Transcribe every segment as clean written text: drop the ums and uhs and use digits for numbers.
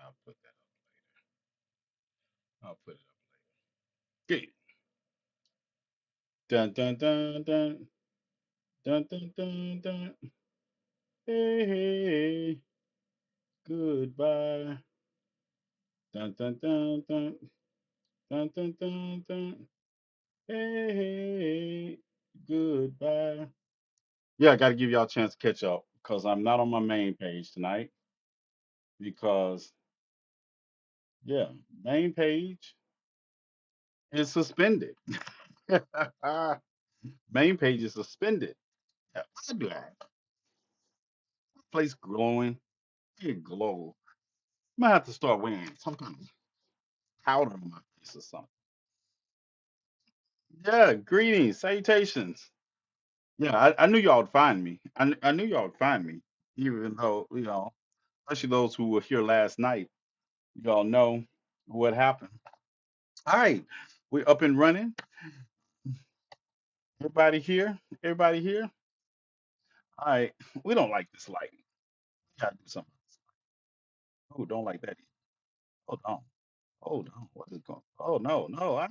I'll put that up. I'll put it up later. Okay. Dun dun dun dun dun dun dun dun. Hey, hey, goodbye. Dun dun dun dun dun dun dun dun. Hey, hey, goodbye. Yeah, I got to give y'all a chance to catch up because I'm not on my main page tonight because yeah, main page is suspended. Main page is suspended. Yeah, I'd be like, place glowing. It glow. Might have to start wearing some kind of powder on my face or something. Yeah, greetings, salutations. Yeah, I knew y'all would find me. I knew y'all would find me, even though, especially those who were here last night. Y'all know what happened. All right, we're up and running. Everybody here? Everybody here? All right, we don't like this lighting. We gotta do something. Oh, don't like that. Hold on. Hold on. What is going? Oh no, no.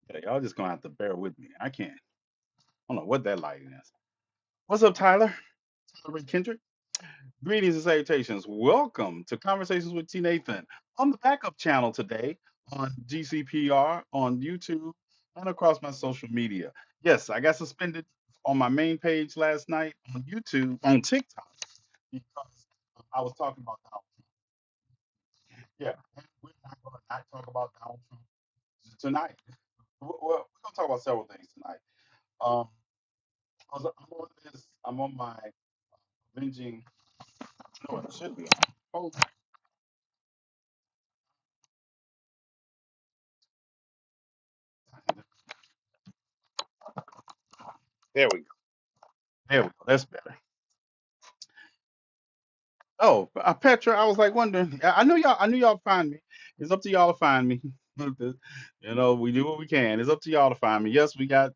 Yeah, y'all just gonna have to bear with me. I can't. I don't know what that lighting is. What's up, Tyler? Tyler Ray Kendrick. Greetings and salutations. Welcome to Conversations with TNathan on the backup channel today on GCPR, on YouTube, and across my social media. Yes, I got suspended on my main page last night on YouTube, on TikTok, because I was talking about Donald Trump. Yeah, and we're not going to not talk about Donald Trump tonight. We're going to talk about several things tonight. Um, I'm on my binging. No, it should be on. Hold on. There we go. There we go. That's better. Oh, Petra, I was like wondering. I knew y'all. I knew y'all find me. It's up to y'all to find me. We do what we can. It's up to y'all to find me. Yes, we got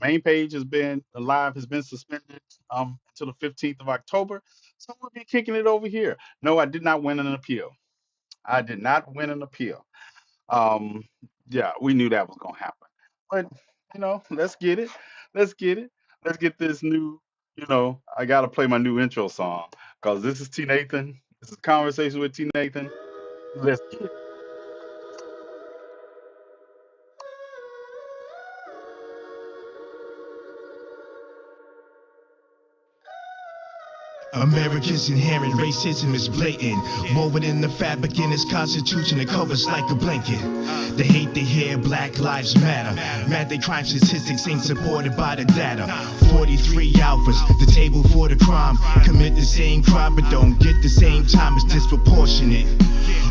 main page has been live has been suspended until the 15th of October. So we'll be kicking it over here. No, I did not win an appeal. I did not win an appeal. Um, yeah, we knew that was gonna happen. But let's get it. Let's get it. Let's get this new. I gotta play my new intro song because this is T Nathan. This is Conversation with T Nathan. Let's get it. America's inherent racism is blatant, woven in the fabric in its constitution. It covers like a blanket. The hate they hear, Black Lives Matter. Mad they crime statistics ain't supported by the data. 43 alphas, the table for the crime. Commit the same crime but don't get the same time. It's disproportionate.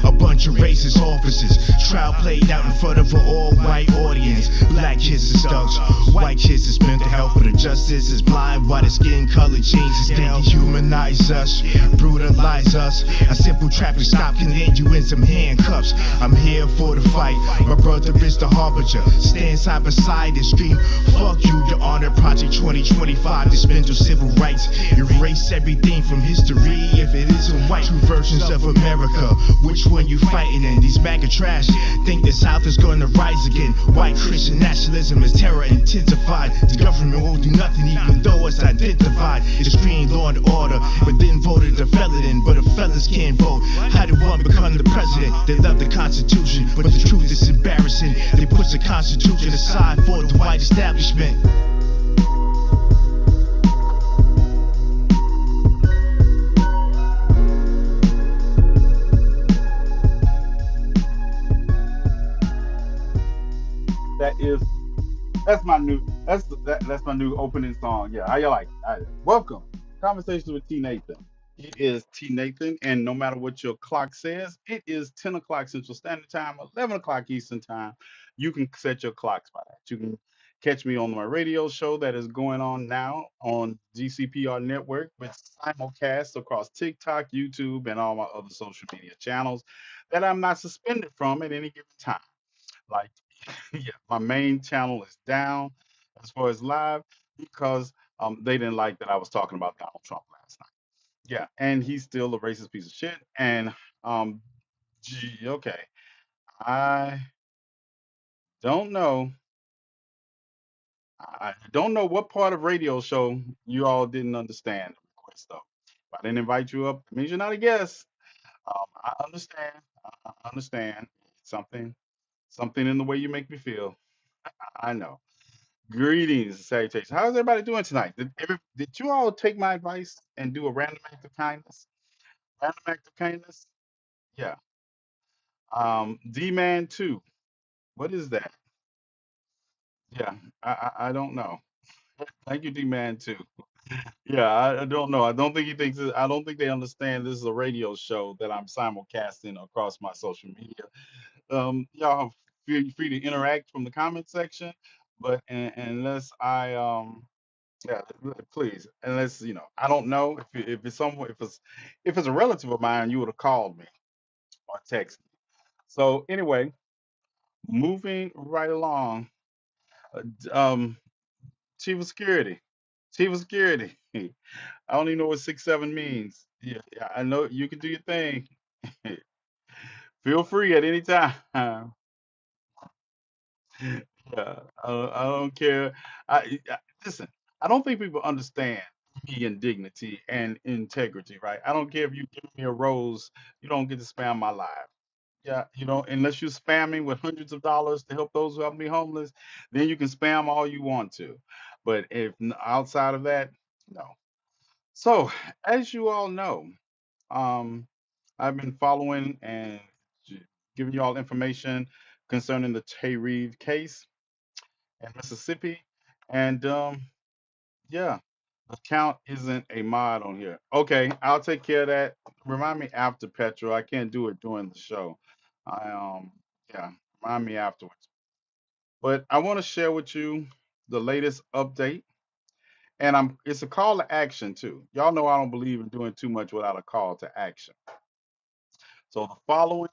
A bunch of racist officers. Trial played out in front of an all-white audience. Black kids is thugs, white kids is mental health, but the justice is blind. Why the skin color changes, they dehumanize us, brutalize us. A simple traffic stop can end you in some handcuffs. I'm here for the fight. My brother is the harbinger. Stand side by side and scream, fuck you, Your Honor. Project 2025, dismantle civil rights. Erase everything from history if it isn't white. Two versions of America. Which one you fighting in? These bag of trash think the South is gonna rise again. White Christian nationalism is terror intensified. The government won't do nothing even though it's identified. Extreme law and order, but then voted a felon in. But if felons can't vote, how do one become the president? They love the Constitution, but the truth is embarrassing. They push the Constitution aside for the white establishment. That is that's my new opening song. Yeah, how you like it? Welcome. Conversations with T Nathan. It is T Nathan, and no matter what your clock says, it is 10 o'clock Central Standard Time, 11 o'clock Eastern Time. You can set your clocks by that. You can catch me on my radio show that is going on now on GCPR Network with simulcast across TikTok, YouTube, and all my other social media channels that I'm not suspended from at any given time. Like, yeah, my main channel is down as far as live because they didn't like that I was talking about Donald Trump last night. Yeah, and he's still a racist piece of shit. And um, okay, I don't know. I don't know what part of radio show you all didn't understand the request though. If I didn't invite you up, it means you're not a guest. I understand. I understand. Something, something in the way you make me feel. I know. Greetings, salutations. How's everybody doing tonight? Did you all take my advice and do a random act of kindness? Random act of kindness? Yeah. D-Man 2. What is that? Yeah, I don't know. Thank you, D-Man 2. Yeah, I don't know. I don't think he thinks I don't think they understand this is a radio show that I'm simulcasting across my social media. Y'all feel free to interact from the comment section, but unless I yeah, please, unless I don't know if it's someone if it's a relative of mine, you would have called me or texted me. So anyway, moving right along, um, Chief of Security, Chief of Security. I don't even know what 6-7 means. Yeah, yeah, I know you can do your thing. Feel free at any time. Yeah, I don't care. Listen. I don't think people understand me and dignity and integrity, right? I don't care if you give me a rose, you don't get to spam my life. Yeah, unless you're spamming with hundreds of dollars to help those who have me homeless, then you can spam all you want to. But if outside of that, no. So, as you all know, um, I've been following and giving you all information concerning the Tay Reid case in Mississippi. And yeah, the count isn't a mod on here. Okay, I'll take care of that. Remind me after Petro. I can't do it during the show. I yeah, remind me afterwards. But I want to share with you the latest update. And it's a call to action too. Y'all know I don't believe in doing too much without a call to action. So the following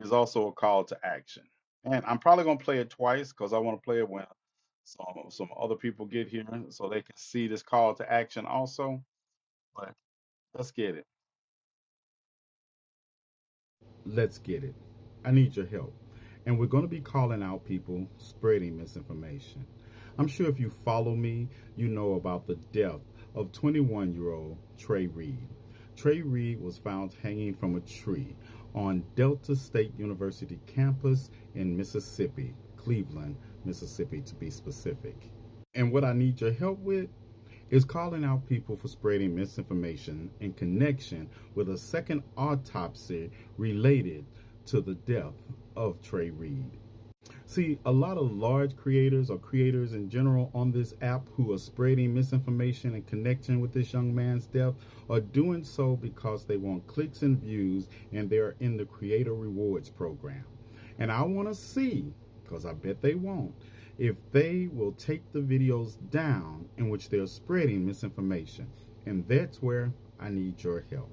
is also a call to action. And I'm probably gonna play it twice because I want to play it when some other people get here so they can see this call to action also. But let's get it. Let's get it. I need your help. And we're going to be calling out people spreading misinformation. I'm sure if you follow me, you know about the death of 21-year-old Trey Reid. Trey Reid was found hanging from a tree on Delta State University campus in Mississippi, Cleveland, Mississippi to be specific. And what I need your help with is calling out people for spreading misinformation in connection with a second autopsy related to the death of Trey Reid. See, a lot of large creators or creators in general on this app who are spreading misinformation in connection with this young man's death are doing so because they want clicks and views and they're in the creator rewards program. And I want to see, because I bet they won't, if they will take the videos down in which they're spreading misinformation. And that's where I need your help.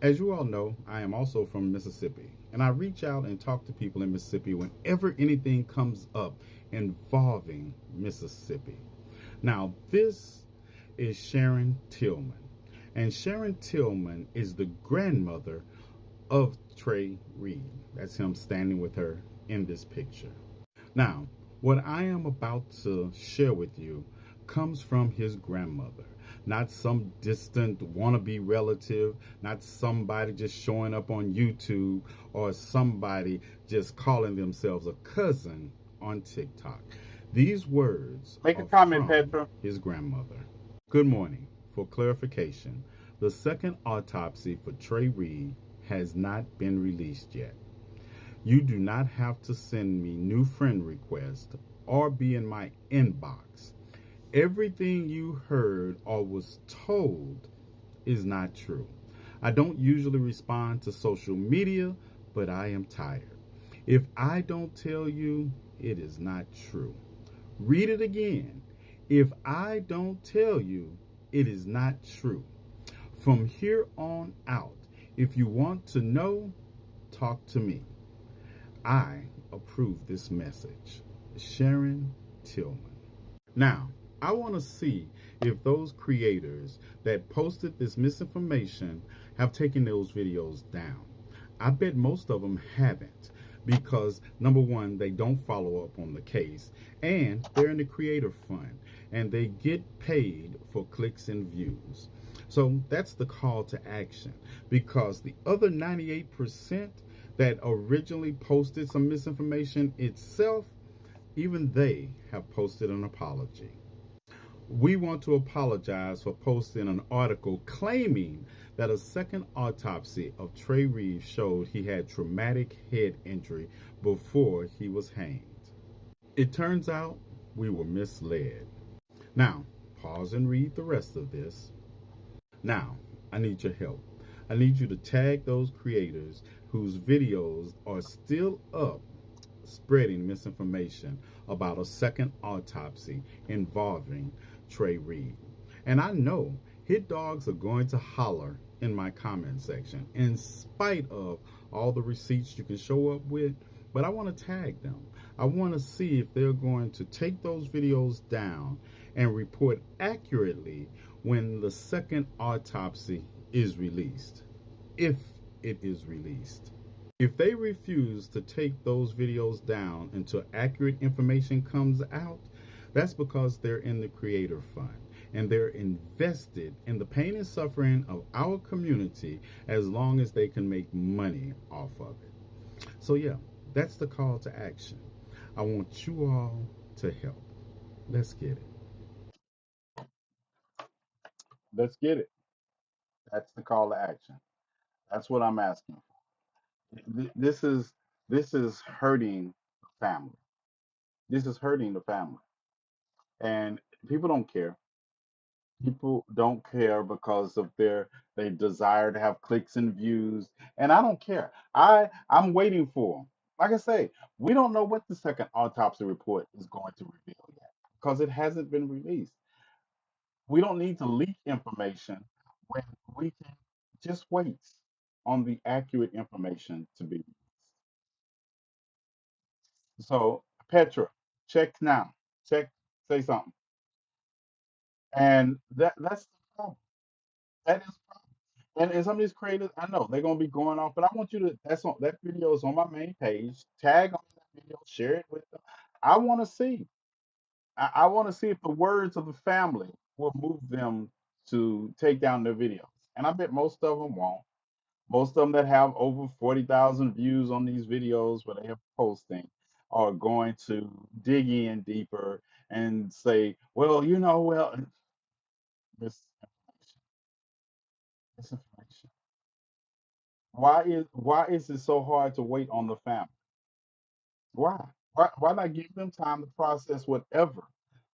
As you all know, I am also from Mississippi, and I reach out and talk to people in Mississippi whenever anything comes up involving Mississippi. Now, this is Sharon Tillman, and Sharon Tillman is the grandmother of Trey Reid. That's him standing with her in this picture. Now, what I am about to share with you comes from his grandmother, not some distant wannabe relative, not somebody just showing up on YouTube or somebody just calling themselves a cousin on TikTok. These words Make a are comment, from Petra. his grandmother. Good morning. For clarification, the second autopsy for Trey Reid has not been released yet. You do not have to send me new friend requests or be in my inbox. Everything you heard or was told is not true. I don't usually respond to social media, but I am tired. If I don't tell you, it is not true. Read it again. If I don't tell you, it is not true. From here on out, if you want to know, talk to me. I approve this message. Sharon Tillman. Now, I want to see if those creators that posted this misinformation have taken those videos down. I bet most of them haven't because number one, they don't follow up on the case and they're in the creator fund and they get paid for clicks and views. So that's the call to action because the other 98% that originally posted some misinformation itself, even they have posted an apology. We want to apologize for posting an article claiming that a second autopsy of Trey Reeves showed he had traumatic head injury before he was hanged. It turns out we were misled. Now, pause and read the rest of this. Now, I need your help. I need you to tag those creators whose videos are still up spreading misinformation about a second autopsy involving Trey Reed. And I know hit dogs are going to holler in my comment section in spite of all the receipts you can show up with, but I want to tag them. I want to see if they're going to take those videos down and report accurately when the second autopsy is released. If it is released. If they refuse to take those videos down until accurate information comes out, that's because they're in the Creator Fund and they're invested in the pain and suffering of our community as long as they can make money off of it. So, yeah, that's the call to action. I want you all to help. Let's get it. Let's get it. That's the call to action. That's what I'm asking for. This is hurting the family. This is hurting the family. And people don't care. People don't care because of their desire to have clicks and views, and I don't care. I'm waiting for 'em. Like I say, we don't know what the second autopsy report is going to reveal yet because it hasn't been released. We don't need to leak information when we can just wait on the accurate information to be released. So Petra, check now. Check, say something. And that's the problem. That is. And some of these creators, I know they're gonna be going off, but I want you to. That video is on my main page. Tag on that video, share it with them. I want to see. I want to see if the words of the family will move them to take down their videos. And I bet most of them won't. Most of them that have over 40,000 views on these videos where they are posting are going to dig in deeper and say, well, misinformation, misinformation. Why is it so hard to wait on the family? Why? Why not give them time to process whatever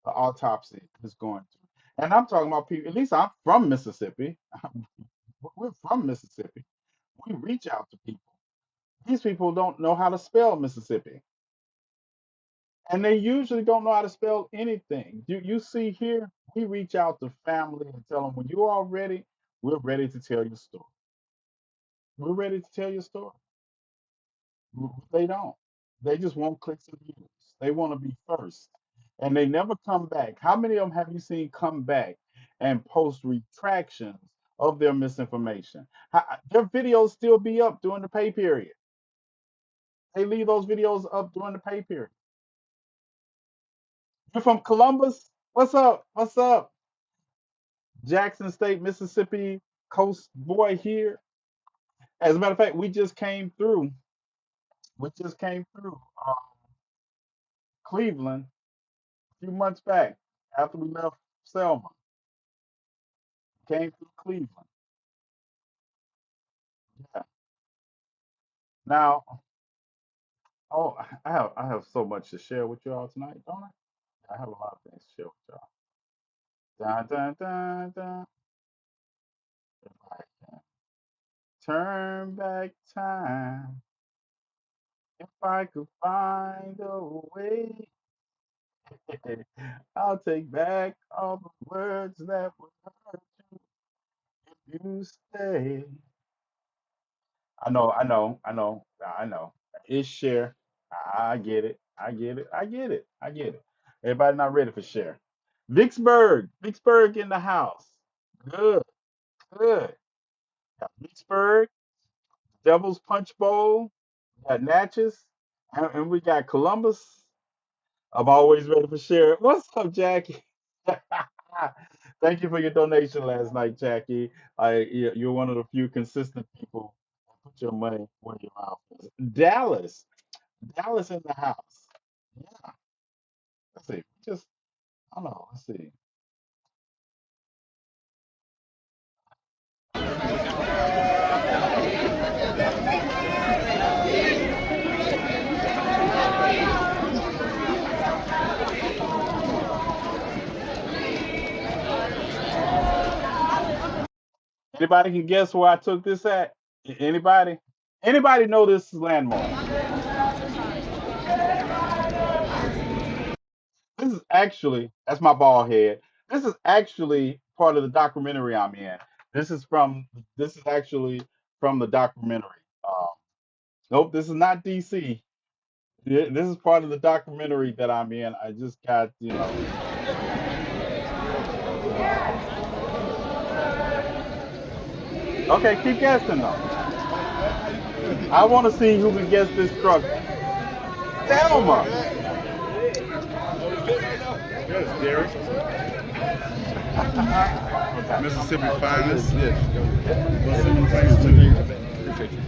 the autopsy is going through? And I'm talking about people. At least I'm from Mississippi. We're from Mississippi. We reach out to people. These people don't know how to spell Mississippi, and they usually don't know how to spell anything. You see here, we reach out to family and tell them when you are ready, we're ready to tell your story. We're ready to tell your story. They don't. They just want clicks and views. They want to be first. And they never come back. How many of them have you seen come back and post retractions of their misinformation? Their videos still be up during the pay period. They leave those videos up during the pay period. You're from Columbus? What's up? What's up? Jackson State, Mississippi coast boy here. As a matter of fact, we just came through. We just came through Cleveland a few months back after we left Selma. Came through Cleveland. Yeah. Now, oh, I have so much to share with y'all tonight, don't I? I have a lot of things to share with y'all. Dun, dun, dun, dun. If I can turn back time, if I could find a way, I'll take back all the words that were hurt you stay. I know. It's share. I get it. I get it. I get it. I get it. Everybody not ready for share. Vicksburg. Vicksburg in the house. Good. Good. Got Vicksburg. Devil's Punch Bowl. We got Natchez. And we got Columbus. I'm always ready for share. What's up, Jackie? Thank you for your donation last night, Jackie. You're one of the few consistent people who put your money where your mouth is. Dallas. Dallas in the house. Yeah. Let's see. Just I don't know. Let's see. Anybody can guess where I took this at? Anybody? Anybody know this is landmark? This is actually that's my bald head. This is actually part of the documentary I'm in. This is from this is actually from the documentary. Nope, this is not DC. This is part of the documentary that I'm in. I just got, Okay, keep guessing though. I want to see who can guess this structure. Selma. Yes, Derek. Okay. Mississippi finest. Yes. Mississippi finest too. Appreciate you.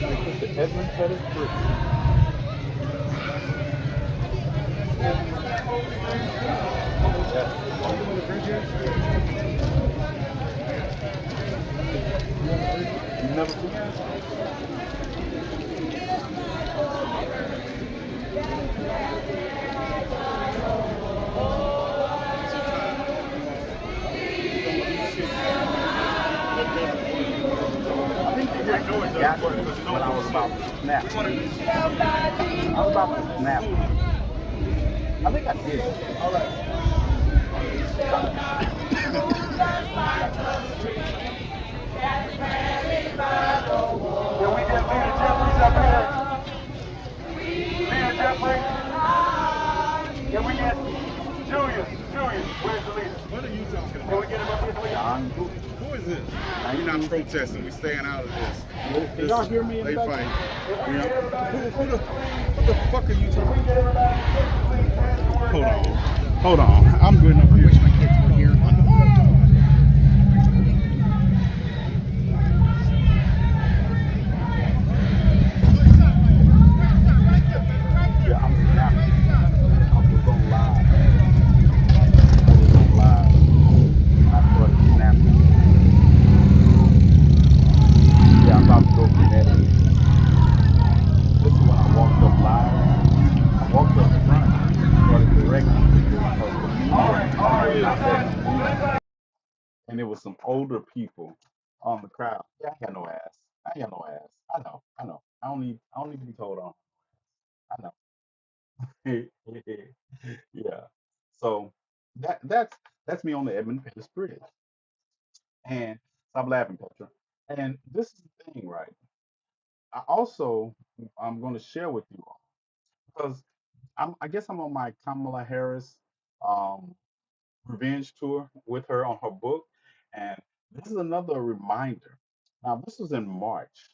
Take this to Edmund Pettus Bridge. Yes. You've never seen this? I think they just got me when I was about to snap. I was about to snap. I think I did. Can we get Leader Jeffries up here? Leader Jeffries? Can we get Julius, where's the leader? What are you talking Can we about? get him up here, please? John Lewis. Who is this? We're not 1960. protesting. We're staying out of this. Can y'all hear me in the They background? fight. You know, who the fuck are you talking about? Hold on. Hold on. I'm going up here. My kids were here. Yeah, I'm snapping. I was on live. I was on live. I started snapping. Yeah, I'm about to go kinetic. This is when I walked up live. I walked up front and started directing people because the media was not letting me leave. And there was some older people on the crowd. Yeah, I ain't got no ass. I ain't got no ass. I know. I know. I don't need to be told on. I know. Yeah. So that's me on the Edmund Pettus Bridge. And stop laughing, Petra. And this is the thing, right? I'm going to share with you all because I guess I'm on my Kamala Harris um, revenge tour with her on her book, and this is another reminder. Now, this was in March.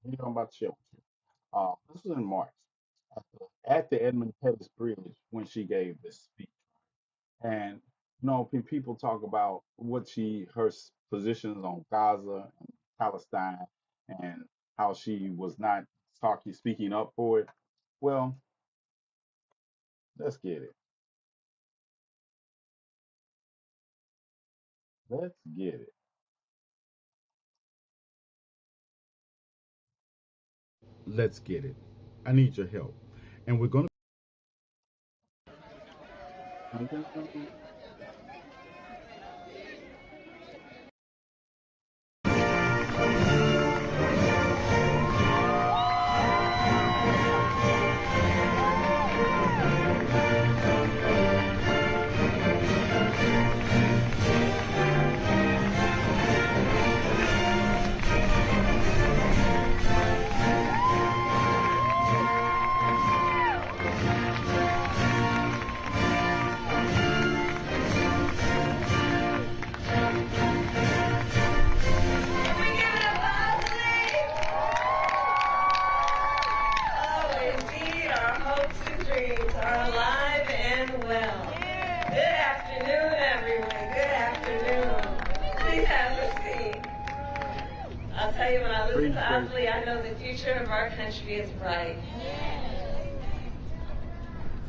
The video I'm about to share with you. This was in March at the Edmund Pettus Bridge when she gave this speech. And people talk about what her positions on Gaza and Palestine, and how she was not speaking up for it. Well, let's get it. Let's get it. Let's get it. I need your help, and we're gonna. tell you, when I listen Praise to break. Osley, I know the future of our country is bright.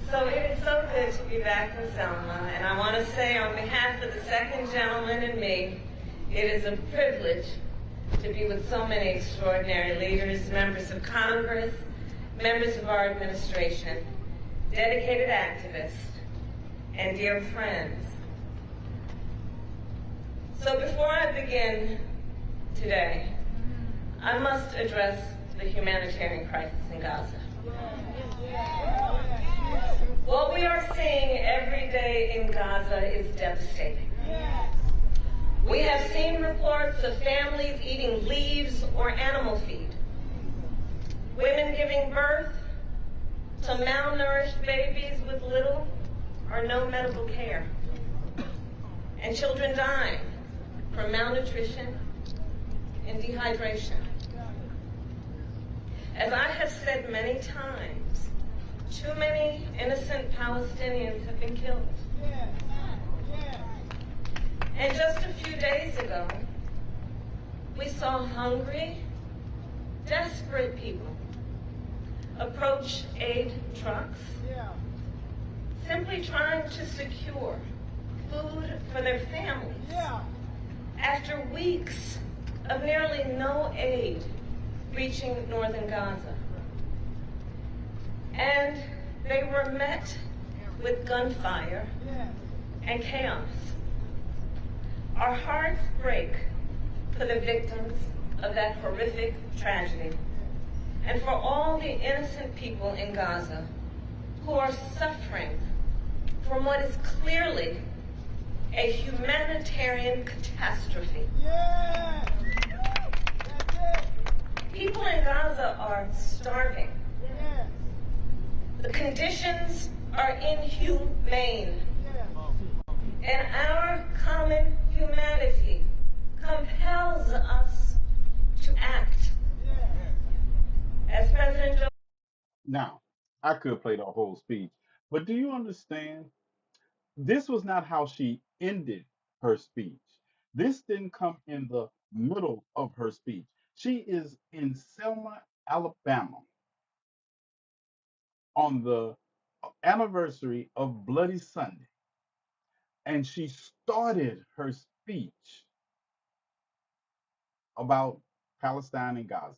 So it is so good to be back in Selma, and I want to say on behalf of the second gentleman and me, it is a privilege to be with so many extraordinary leaders, members of Congress, members of our administration, dedicated activists, and dear friends. So before I begin today, I must address the humanitarian crisis in Gaza. What we are seeing every day in Gaza is devastating. We have seen reports of families eating leaves or animal feed, women giving birth to malnourished babies with little or no medical care, and children dying from malnutrition and dehydration. As I have said many times, too many innocent Palestinians have been killed. And just a few days ago, we saw hungry, desperate people approach aid trucks, simply trying to secure food for their families after weeks of nearly no aid reaching northern Gaza. And they were met with gunfire and chaos. Our hearts break for the victims of that horrific tragedy and for all the innocent people in Gaza who are suffering from what is clearly a humanitarian catastrophe. People in Gaza are starving. The conditions are inhumane. And our common humanity compels us to act. As President Joe Now, I could play the whole speech, but do you understand? This was not how she ended her speech. This didn't come in the middle of her speech. She is in Selma, Alabama on the anniversary of Bloody Sunday, and she started her speech about Palestine and Gaza.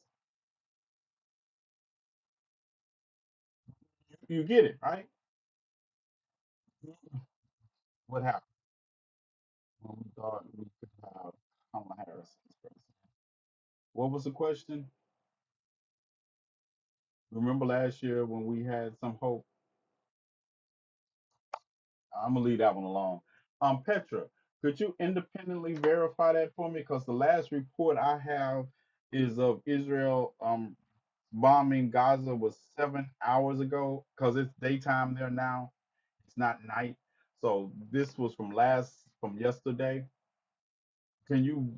You get it, right? What happened when we thought we could have Kamala Harris as president? What was the question? Remember last year when we had some hope? I'm gonna leave that one alone. Petra, could you independently verify that for me? Because the last report I have is of Israel bombing Gaza was 7 hours ago. Because it's daytime there now, it's not night. So this was from yesterday. Can you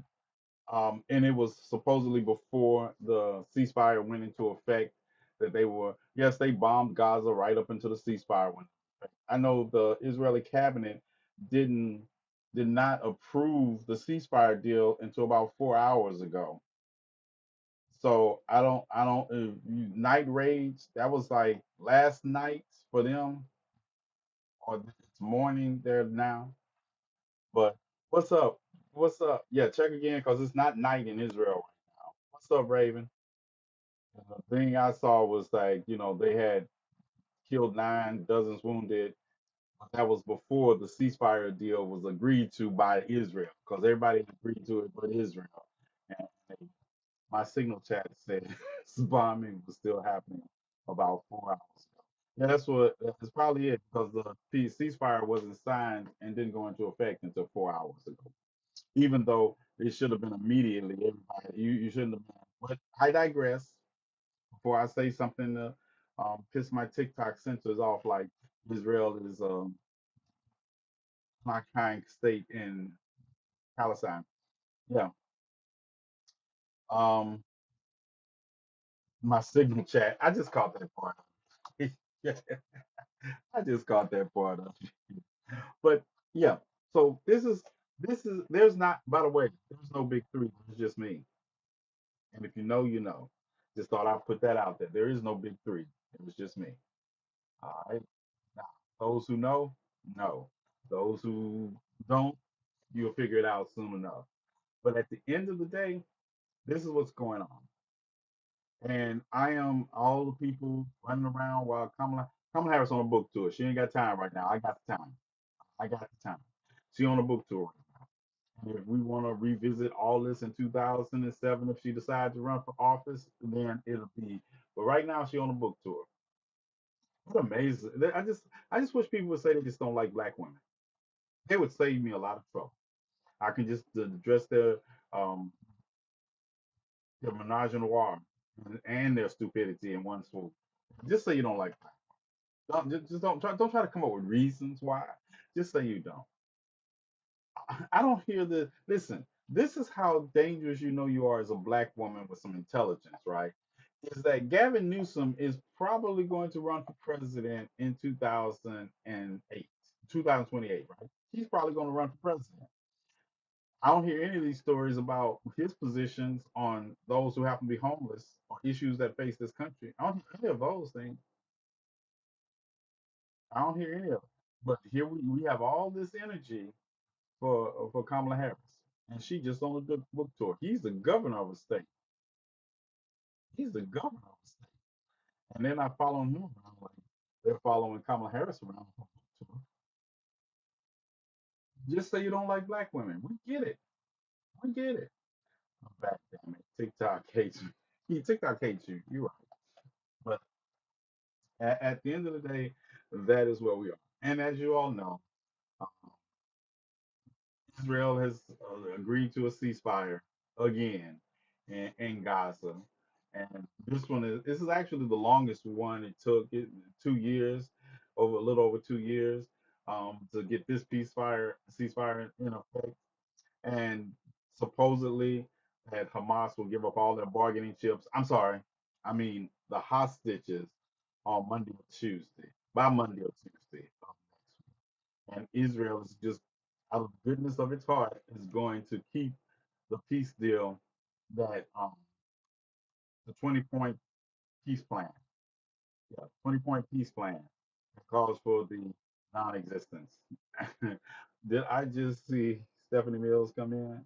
and it was supposedly before the ceasefire went into effect that they were, yes, they bombed Gaza right up until the ceasefire went into effect. I know the Israeli cabinet didn't did not approve the ceasefire deal until about 4 hours ago. So I don't night raids, that was like last night for them, or it's morning there now. But what's up? What's up? Yeah, check again because it's not night in Israel right now. What's up, Raven? And the thing I saw was like, they had killed nine, dozens wounded. But that was before the ceasefire deal was agreed to by Israel, because everybody agreed to it but Israel. And my signal chat said this bombing was still happening about 4 hours ago. Yeah, that's probably it, because the ceasefire wasn't signed and didn't go into effect until 4 hours ago. Even though it should have been immediately, everybody, you shouldn't have been. But I digress. Before I say something to piss my TikTok censors off, like Israel is my kind state in Palestine. Yeah. Um, my signal chat. I just caught that part. Yeah, I just caught that part of it. But yeah. So this is there's not. By the way, there's no big three. It's just me. And if you know, you know. Just thought I'd put that out there. There is no big three. It was just me. All right. Now, those who know. Those who don't, you'll figure it out soon enough. But at the end of the day, this is what's going on. And I am all the people running around while Kamala Harris on a book tour. She ain't got time right now. I got the time. I got the time. She on a book tour. And if we want to revisit all this in 2007, if she decides to run for office, then it'll be. But right now, she on a book tour. What amazing! I just wish people would say they just don't like black women. They would save me a lot of trouble. I can just address um their menage a noir and their stupidity in one swoop. Just say you don't like black. Just don't try to come up with reasons why. Just say you don't. I don't hear the listen. This is how dangerous you know you are as a black woman with some intelligence, right? Is that Gavin Newsom is probably going to run for president in 2008, 2028, right? He's probably going to run for president. I don't hear any of these stories about his positions on those who happen to be homeless or issues that face this country. I don't hear any of those things. I don't hear any of it. But here we have all this energy for Kamala Harris, and she just on a good book tour. He's the governor of a state. He's the governor of a state, and they're not following him around like they're following Kamala Harris around for book tour. Just say you don't like black women. We get it. We get it. I'm back, damn it. TikTok hates you. Yeah, TikTok hates you. You're right. But at the end of the day, that is where we are. And as you all know, uh, Israel has agreed to a ceasefire again in Gaza, and this is actually the longest one. It took 2 years, over a little over 2 years, to get this ceasefire in effect, and supposedly that Hamas will give up all their bargaining chips. I'm sorry, I mean the hostages on Monday or Tuesday, by Monday or Tuesday of next week. And Israel is just, out of the goodness of its heart, is going to keep the peace deal that the 20-point peace plan, yeah, 20-point peace plan that calls for the non-existence. Did I just see Stephanie Mills come in?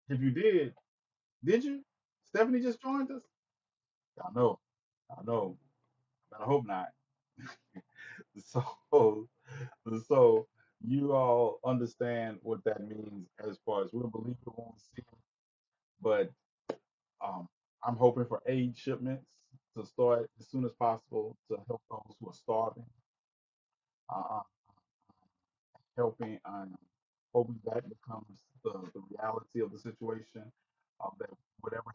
If you did you? Stephanie just joined us. I know, I know, but I hope not. So, so you all understand what that means as far as we'll believe it when we see it. But um, I'm hoping for aid shipments to start as soon as possible to help those who are starving. Uh, helping, hoping that becomes the reality of the situation. That whatever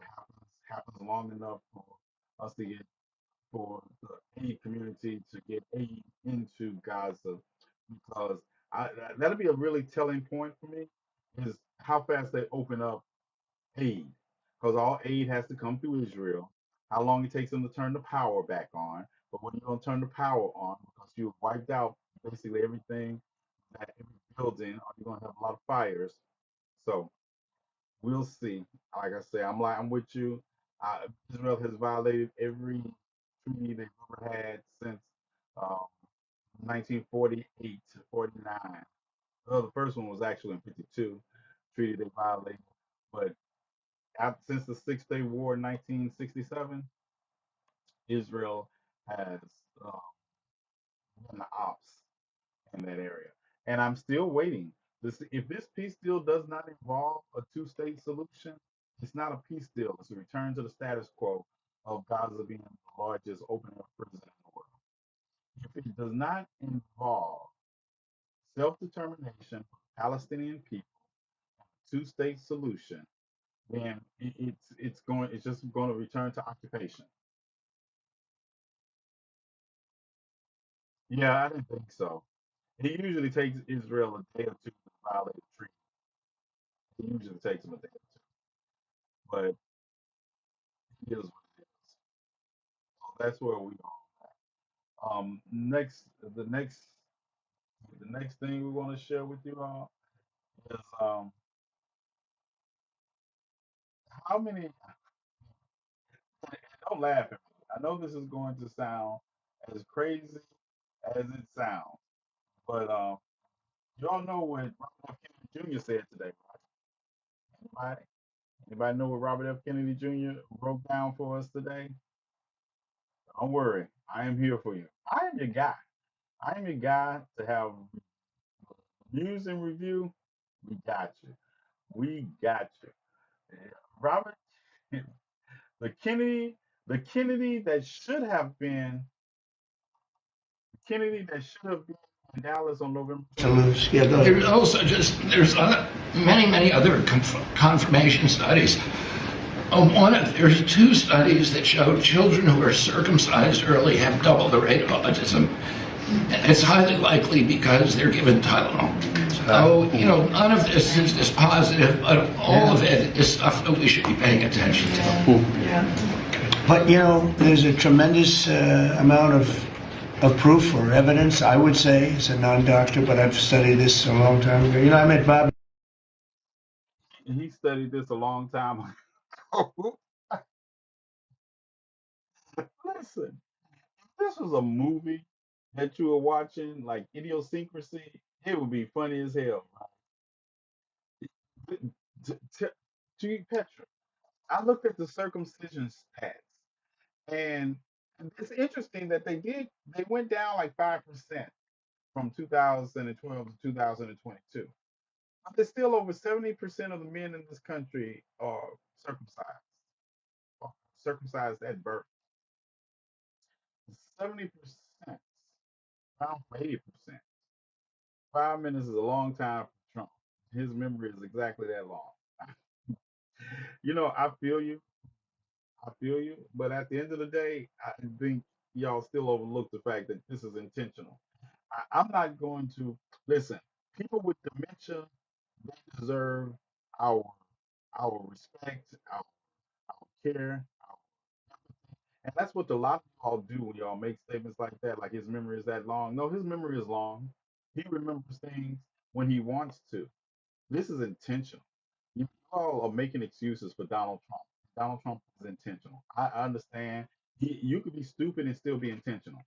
happens long enough for us to get for the aid community to get aid into Gaza, because that'll be a really telling point for me is how fast they open up aid, because all aid has to come through Israel. How long it takes them to turn the power back on? But when you're gonna turn the power on, because you've wiped out basically everything, that every building, or you're gonna have a lot of fires. So we'll see. Like I say, I'm with you. Israel has violated every treaty they've ever had since um, 1948 to 49. Well, the first one was actually in 52, treaty they violated. But since the Six Day War in 1967, Israel has been the ops in that area. And I'm still waiting. If this peace deal does not involve a two-state solution, it's not a peace deal. It's a return to the status quo of Gaza being the largest open-air prison in the world. If it does not involve self-determination for Palestinian people, two-state solution, then it's just going to return to occupation. Yeah, I didn't think so. It usually takes Israel a day or two to violate a treaty. It usually takes them a day or two. But it is what it is. So that's where we are. The next thing we want to share with you all is how many? Don't laugh at me. I know this is going to sound as crazy as it sounds, but y'all know what Robert F. Kennedy Jr. said today, right? Anybody know what Robert F. Kennedy Jr. wrote down for us today? Don't worry, I am here for you. I am your guy. I am your guy to have news and review. We got you. We got you. Robert, the Kennedy, the Kennedy that should have been, the Kennedy that should have been in Dallas on November 20th. Yeah, there's also just there's many other confirmation studies. There's two studies that show children who are circumcised early have double the rate of autism. It's highly likely because they're given Tylenol. So, none of this is positive, but all of it is stuff that we should be paying attention to. But there's a tremendous amount of proof or evidence, I would say, as a non-doctor, but I've studied this a long time ago. I met Bob. And he studied this a long time ago. Listen, if this was a movie that you were watching, like Idiosyncrasy, it would be funny as hell. Right? To Petra, I looked at the circumcision stats, and it's interesting that they went down like 5% from 2012 to 2022. But there's still over 70% of the men in this country are circumcised, circumcised at birth. 70%, around 80%. 5 minutes is a long time for Trump. His memory is exactly that long. I feel you. I feel you. But at the end of the day, I think y'all still overlook the fact that this is intentional. I'm not going to listen. People with dementia, they deserve our our respect, our care, and that's what a lot of y'all do when y'all make statements like that. Like his memory is that long. No, his memory is long. He remembers things when he wants to. This is intentional. You all are making excuses for Donald Trump. Donald Trump is intentional. I understand. You could be stupid and still be intentional.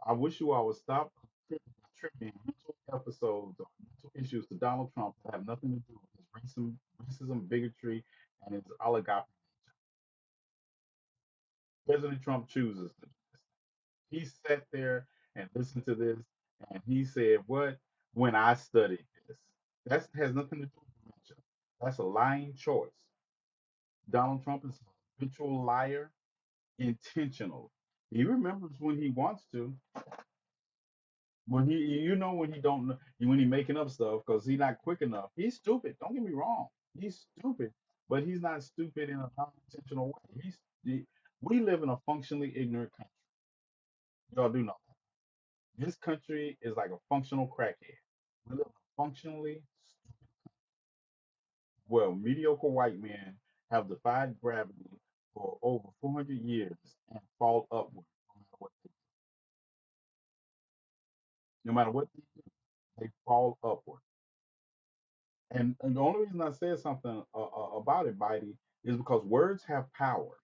I wish you all would stop attributing mental episodes or mental issues to Donald Trump that have nothing to do with his racism, bigotry, and his oligarchy. President Trump chooses to do this. He sat there and listened to this, and he said, "What? When I studied this, that has nothing to do with dementia. That's a lying choice." Donald Trump is a habitual liar, intentional. He remembers when he wants to. When when he don't, when he making up stuff because he's not quick enough. He's stupid. Don't get me wrong. He's stupid, but he's not stupid in a non-intentional way. We live in a functionally ignorant country. Y'all do know that. This country is like a functional crackhead. We live in a functionally well, mediocre white men have defied gravity for over 400 years and fall upward no matter what they do, they fall upward. And the only reason I said something about it, Bitey, is because words have power.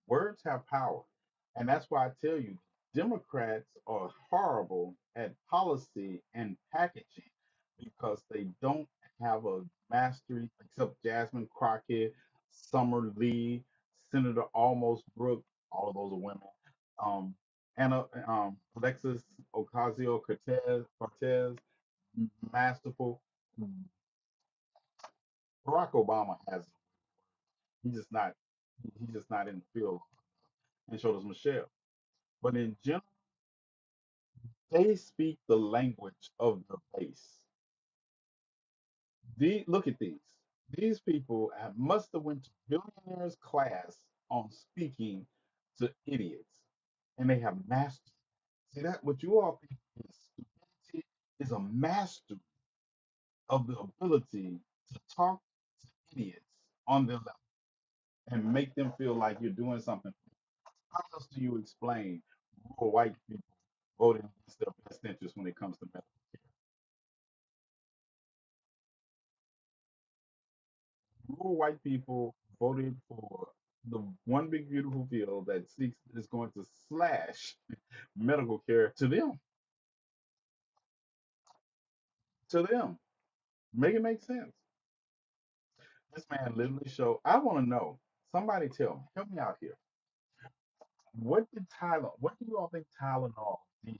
Words have power. And that's why I tell you, Democrats are horrible at policy and packaging because they don't have a mastery, except Jasmine Crockett, Summer Lee, Senator Almost Brooke, all of those are women. Anna, Alexis Ocasio Cortez, masterful. Barack Obama has he's just not he's just not in the field, and so does Michelle. But in general, they speak the language of the base. Look at these. These people must have went to billionaires class on speaking to idiots, and they have mastered. See that what you all think is stupidity is a mastery of the ability to talk to idiots on their level and make them feel like you're doing something. How else do you explain rural white people voting against their best interest when it comes to medical care? rural white people voted for the one big beautiful bill that seeks is going to slash medical care to them. To them. Make it make sense. This man literally showed. I want to know. Somebody tell me. Help me out here. What do you all think Tylenol did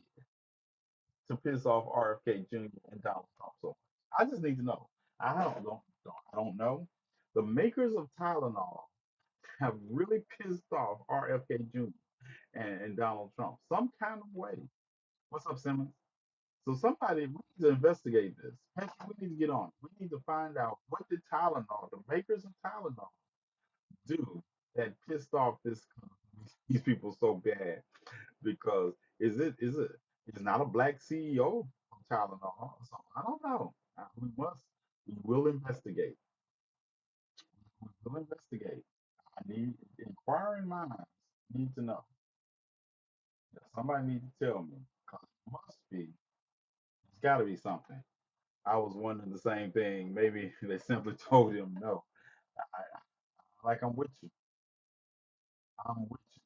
to piss off RFK Jr. and Donald Trump so much? I just need to know. I don't know. The makers of Tylenol have really pissed off RFK Jr. And Donald Trump some kind of way. What's up, Simmons? So somebody, we need to investigate this. Patrick, we need to get on. We need to find out what did Tylenol, the makers of Tylenol, do that pissed off these people so bad? Because it's not a black CEO from Tylenol. So I don't know. We will investigate. We will investigate. I need inquiring minds need to know. Somebody need to tell me. Because it must be. It's got to be something. I was wondering the same thing. Maybe they simply told him no. I, like I'm with you. I'm with you.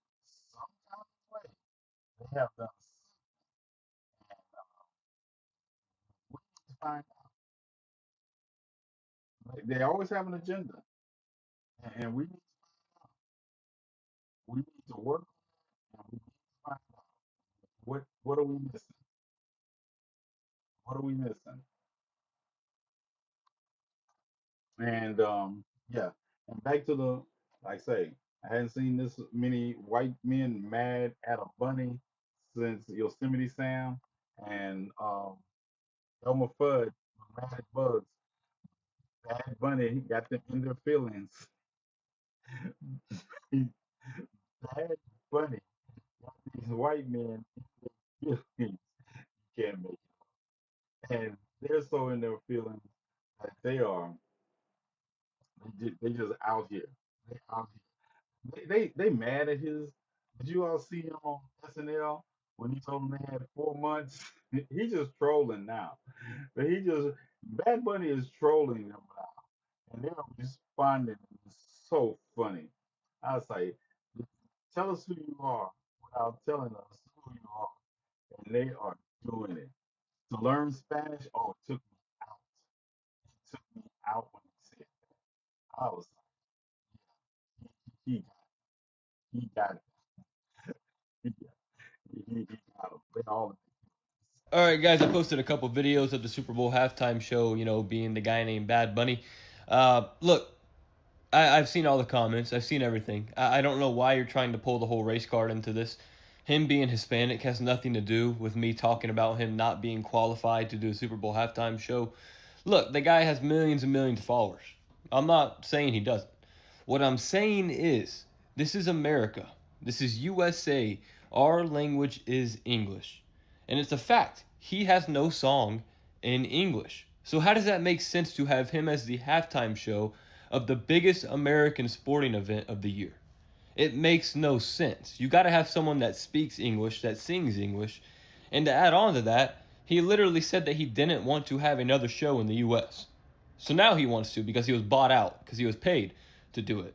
Some kind of way they have done something, and we need to find out. They always have an agenda, and we need to work on it, and we need to find out what are we missing? What are we missing? And yeah, and back to the like I say, I hadn't seen this many white men mad at a bunny since Yosemite Sam and Elmer Fudd mad at Bugs. Bad Bunny got them in their feelings. Bad Bunny got these white men in their feelings. You can't make it. And they're so in their feelings that they just out here. They out here. They mad at his. Did you all see him on SNL when he told them they had 4 months? He just trolling now. But he just Bad Bunny is trolling them now, and they're responding. It's so funny. I was like, tell us who you are without telling us who you are, and they are doing it. To learn Spanish, oh, it took me out. It took me out when he said that. I was like, he he got it. He got he got it. They all. All right, guys, I posted a couple videos of the Super Bowl halftime show, being the guy named Bad Bunny. Look, I've seen all the comments. I've seen everything. I don't know why you're trying to pull the whole race card into this. Him being Hispanic has nothing to do with me talking about him not being qualified to do a Super Bowl halftime show. Look, the guy has millions and millions of followers. I'm not saying he doesn't. What I'm saying is, this is America. This is USA. Our language is English. And it's a fact. He has no song in English. So how does that make sense to have him as the halftime show of the biggest American sporting event of the year? It makes no sense. You got to have someone that speaks English, that sings English. And to add on to that, he literally said that he didn't want to have another show in the US. So now he wants to because he was bought out, because he was paid to do it.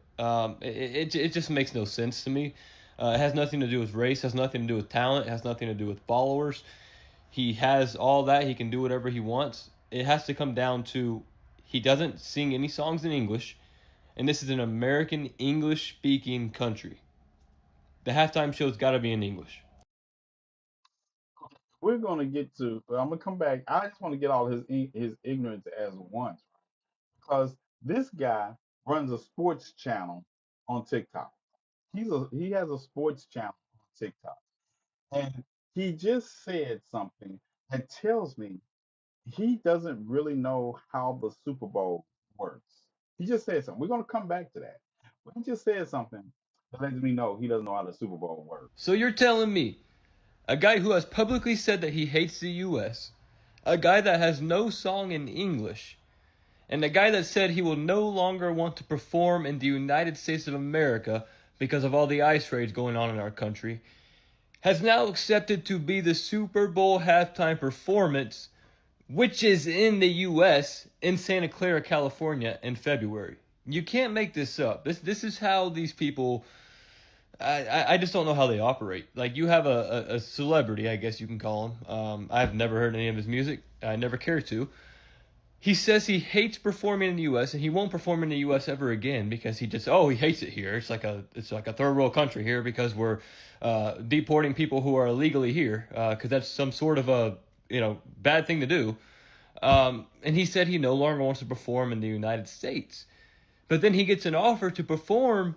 It just makes no sense to me. It has nothing to do with race, has nothing to do with talent, it has nothing to do with followers. He has all that, he can do whatever he wants. It has to come down to he doesn't sing any songs in English, and this is an American English speaking country. The halftime show's got to be in English. We're gonna get to. I'm gonna come back. I just want to get all his ignorance as once, because this guy runs a sports channel on TikTok. He has a sports channel on TikTok, and he just said something that tells me he doesn't really know how the Super Bowl works. He just said something. We're gonna come back to that. But he just said something that lets me know he doesn't know how the Super Bowl works. So you're telling me a guy who has publicly said that he hates the US, a guy that has no song in English, and a guy that said he will no longer want to perform in the United States of America because of all the ICE raids going on in our country, has now accepted to be the Super Bowl halftime performance, which is in the US in Santa Clara, California in February. You can't make this up. This is how these people. I just don't know how they operate. Like you have a celebrity, I guess you can call him. I've never heard any of his music. I never cared to. He says he hates performing in the U.S. and he won't perform in the U.S. ever again because he hates it here. It's like a third world country here because we're deporting people who are illegally here because that's some sort of a bad thing to do. And he said he no longer wants to perform in the United States. But then he gets an offer to perform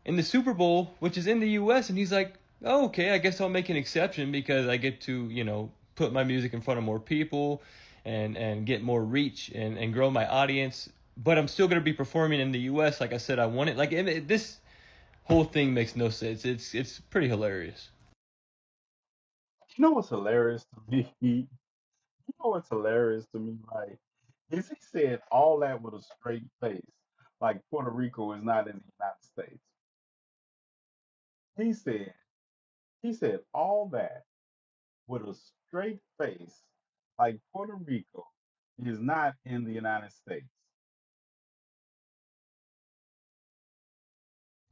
in the Super Bowl, which is in the U.S., and he's like, oh, okay, I guess I'll make an exception because I get to, put my music in front of more people and get more reach and grow my audience. But I'm still going to be performing in the U.S. like I said I wanted. Like this whole thing makes no sense. It's pretty hilarious. You know what's hilarious to me? You know what's hilarious to me, right? Is he said all that with a straight face, like Puerto Rico is not in the United States. He said he said all that with a straight face, like Puerto Rico is not in the United States.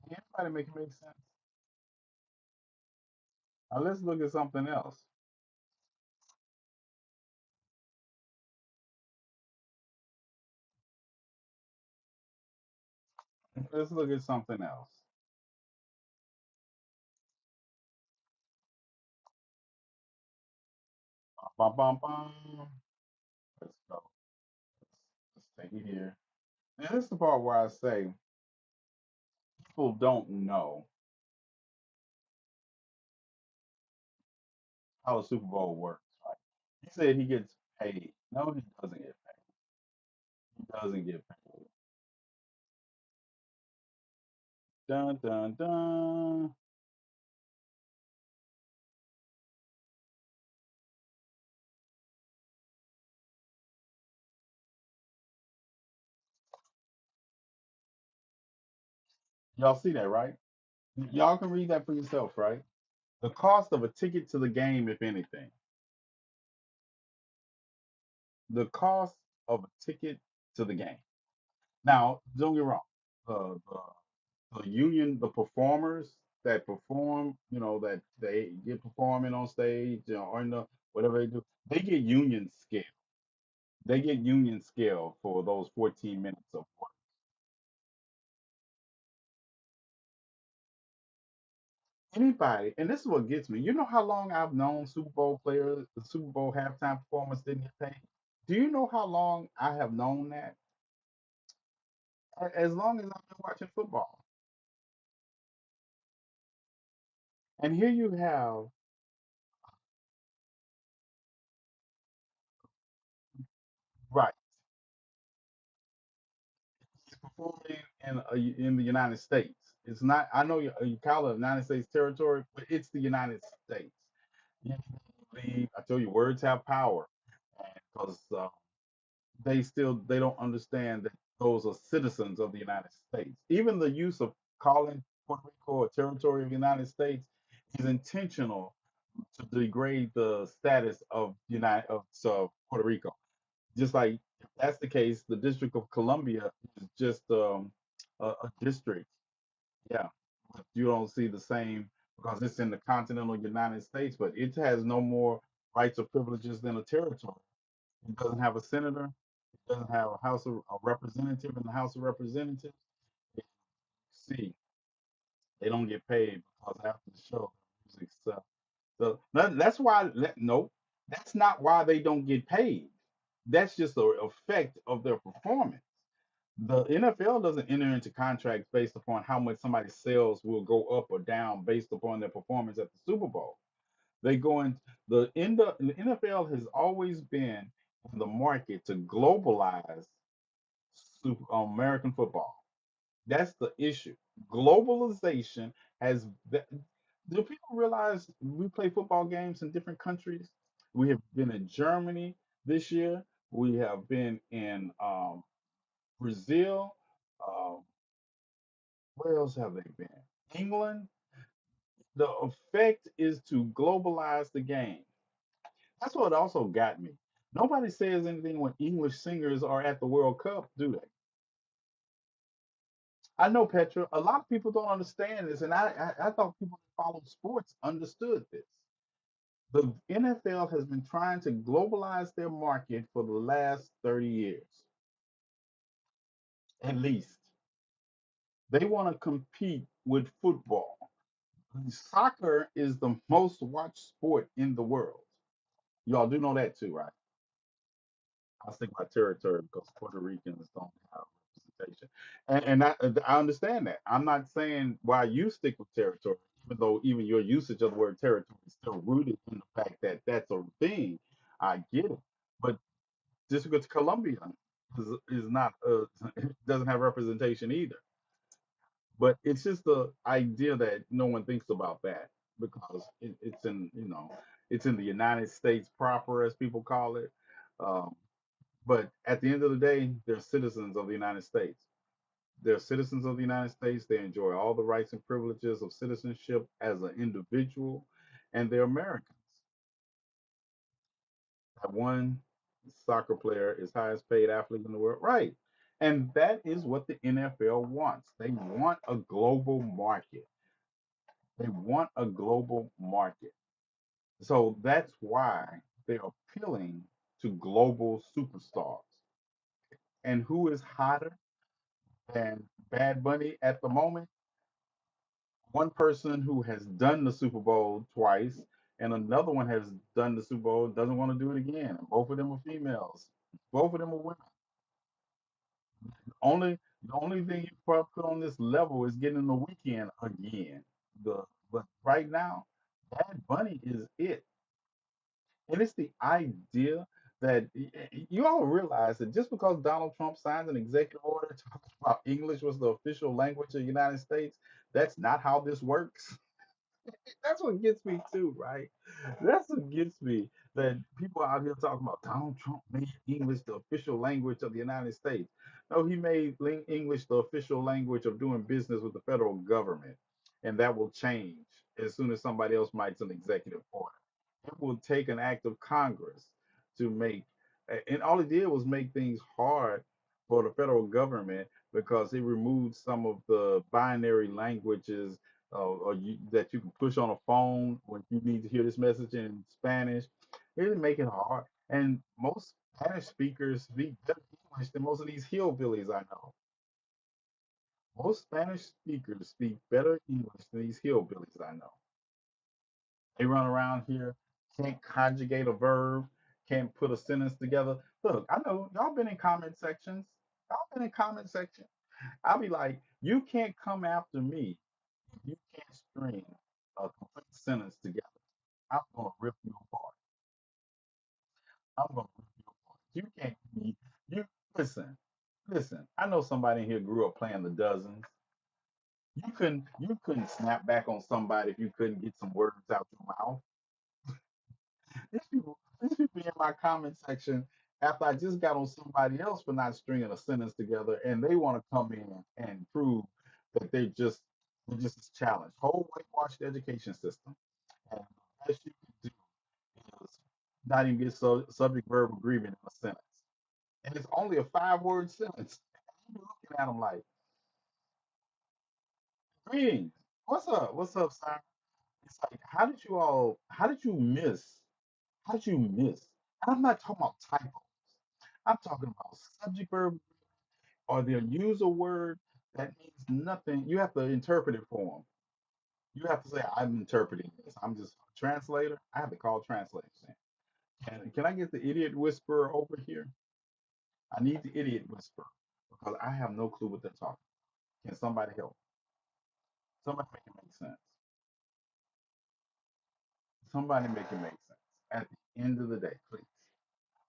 Can anybody make it make sense? Now let's look at something else. Let's look at something else. Bum, bum, bum. Let's go. Let's take it here. And this is the part where I say people don't know how the Super Bowl works. Right? He said he gets paid. No, he doesn't get paid. He doesn't get paid. Dun dun dun. Y'all see that, right? Y'all can read that for yourself, right? The cost of a ticket to the game, if anything. The cost of a ticket to the game. Now, don't get wrong. The union, the performers that perform, that they get performing on stage, or in the whatever they do, they get union scale. They get union scale for those 14 minutes of work. Anybody, and this is what gets me. You know how long I've known Super Bowl players, the Super Bowl halftime performance didn't get paid? Do you know how long I have known that? As long as I've been watching football. And here you have, right, he's performing in the United States. It's not, I know you call it United States territory, but it's the United States. You believe, I tell you, words have power. Because they don't understand that those are citizens of the United States. Even the use of calling Puerto Rico a territory of the United States is intentional to degrade the status of Puerto Rico. Just like if that's the case, the District of Columbia is just a district. Yeah, but you don't see the same because it's in the continental United States, but it has no more rights or privileges than a territory. It doesn't have a senator. It doesn't have a representative in the House of Representatives. See, they don't get paid because after the show, the music sucks. So that's why. Nope, that's not why they don't get paid. That's just the effect of their performance. The NFL doesn't enter into contracts based upon how much somebody's sales will go up or down based upon their performance at the Super Bowl. They go in the NFL has always been in the market to globalize American football. That's the issue. Globalization has. Do people realize we play football games in different countries? We have been in Germany this year. We have been in Brazil. Um, where else have they been? England. The effect is to globalize the game. That's what also got me. Nobody says anything when English singers are at the World Cup, do they? I know, Petra. A lot of people don't understand this, and I thought people that follow sports understood this. The NFL has been trying to globalize their market for the last 30 years, at least. They want to compete with football. Soccer is the most watched sport in the world. Y'all do know that too, right? I was thinking about territory because Puerto Ricans don't have representation, and I understand that. I'm not saying why you stick with territory, even though even your usage of the word territory is still rooted in the fact that that's a thing. I get it, but District of Columbia is not doesn't have representation either. But it's just the idea that no one thinks about that because it's in it's in the United States proper, as people call it. Um, but at the end of the day, they're citizens of the United States. They're citizens of the United States. They enjoy all the rights and privileges of citizenship as an individual, and they're Americans. That one soccer player is highest paid athlete in the world, right? And that is what the NFL wants. They want a global market. They want a global market. So that's why they're appealing to global superstars. And who is hotter than Bad Bunny at the moment? One person who has done the Super Bowl twice, and another one has done the Super Bowl, doesn't want to do it again. And both of them are females. Both of them are women. Only the only thing you probably put on this level is getting the weekend again. But right now, Bad Bunny is it. And it's the idea that you all realize that just because Donald Trump signs an executive order talking about English was the official language of the United States, that's not how this works. That's what gets me too, right? That's what gets me that people out here talking about Donald Trump made English the official language of the United States. No, he made English the official language of doing business with the federal government, and that will change as soon as somebody else writes an executive order. It will take an act of Congress to make, and all it did was make things hard for the federal government because it removed some of the binary languages that you can push on a phone when you need to hear this message in Spanish. It didn't make it hard. And most Spanish speakers speak better English than most of these hillbillies I know. Most Spanish speakers speak better English than these hillbillies I know. They run around here, can't conjugate a verb, can't put a sentence together. Look, I know y'all been in comment sections. Y'all been in comment section. I'll be like, you can't come after me if you can't string a complete sentence together. I'm gonna rip you apart. I'm gonna rip you apart. You can't be you listen, listen. I know somebody in here grew up playing the dozens. You couldn't snap back on somebody if you couldn't get some words out your mouth. These people in my comment section after I just got on somebody else for not stringing a sentence together, and they want to come in and prove that they're just as challenged. Whole whitewashed education system, and the best you can do is not even get subject verb agreement in a sentence, and it's only a 5-word sentence. You be looking at them like, "Greetings, what's up? What's up, sir?" It's like, how did you miss? How did you miss? And I'm not talking about typos. I'm talking about subject verb, or they'll use a word that means nothing. You have to interpret it for them. You have to say, I'm interpreting this. I'm just a translator. I have to call translators in. Can I get the idiot whisperer over here? I need the idiot whisperer because I have no clue what they're talking. Can somebody help? Somebody make it make sense. Somebody make it make sense. At the end of the day, please.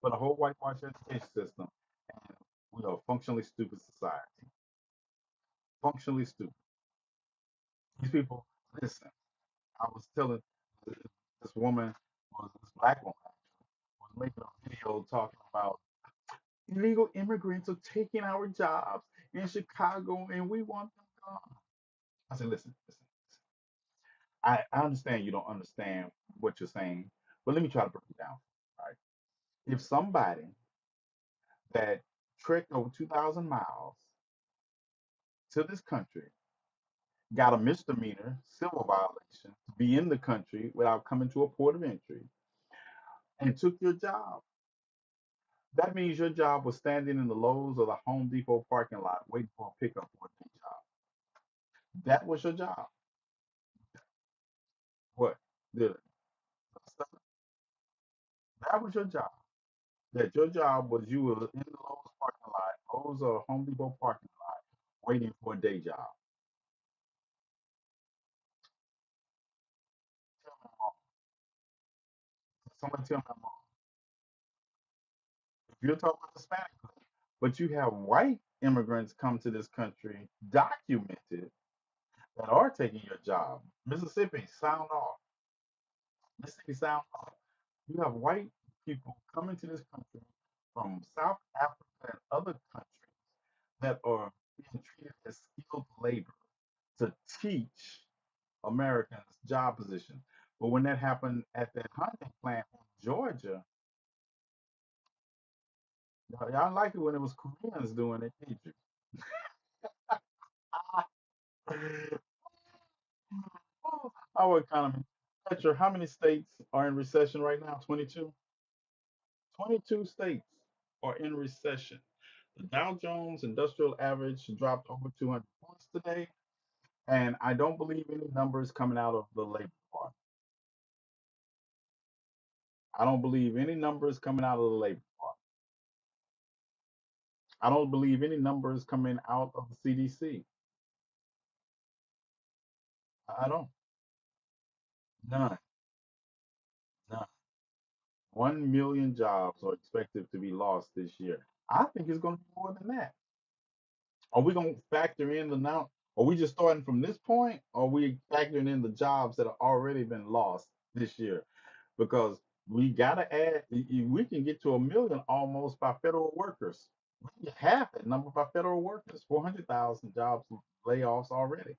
For the whole whitewash education system, and we are a functionally stupid society. Functionally stupid. These people, listen, I was telling this woman, was this black woman, was making a video talking about illegal immigrants are taking our jobs in Chicago and we want them gone. I said, listen. I understand you don't understand what you're saying, but let me try to break it down. All right. If somebody that trekked over 2,000 miles to this country, got a misdemeanor civil violation to be in the country without coming to a port of entry, and took your job. That means your job was standing in the Lowe's or the Home Depot parking lot waiting for a pickup for a day job. That was your job. What? The, that was your job. That your job was you were in the Lowe's parking lot, Lowe's or Home Depot parking lot, waiting for a day job. Tell me I'm wrong. Somebody tell me I'm wrong. If you're talking about Hispanic, but you have white immigrants come to this country documented that are taking your job. Mississippi, sound off. Mississippi, sound off. You have white people coming to this country from South Africa and other countries that are being treated as skilled labor to teach Americans job positions. But when that happened at that hunting plant in Georgia, y'all like it when it was Koreans doing it, did you? Our economy. Petra, how many states are in recession right now? 22? 22 states are in recession. The Dow Jones Industrial Average dropped over 200 points today, and I don't believe any numbers coming out of the Labor Department. I don't believe any numbers coming out of the Labor Department. I don't believe any numbers coming out of the CDC. I don't. None. None. 1 million jobs are expected to be lost this year. I think it's going to be more than that. Are we going to factor in the now? Are we just starting from this point? Or are we factoring in the jobs that have already been lost this year? Because we got to add, we can get to 1 million almost by federal workers. We can half that number by federal workers. 400,000 jobs layoffs already.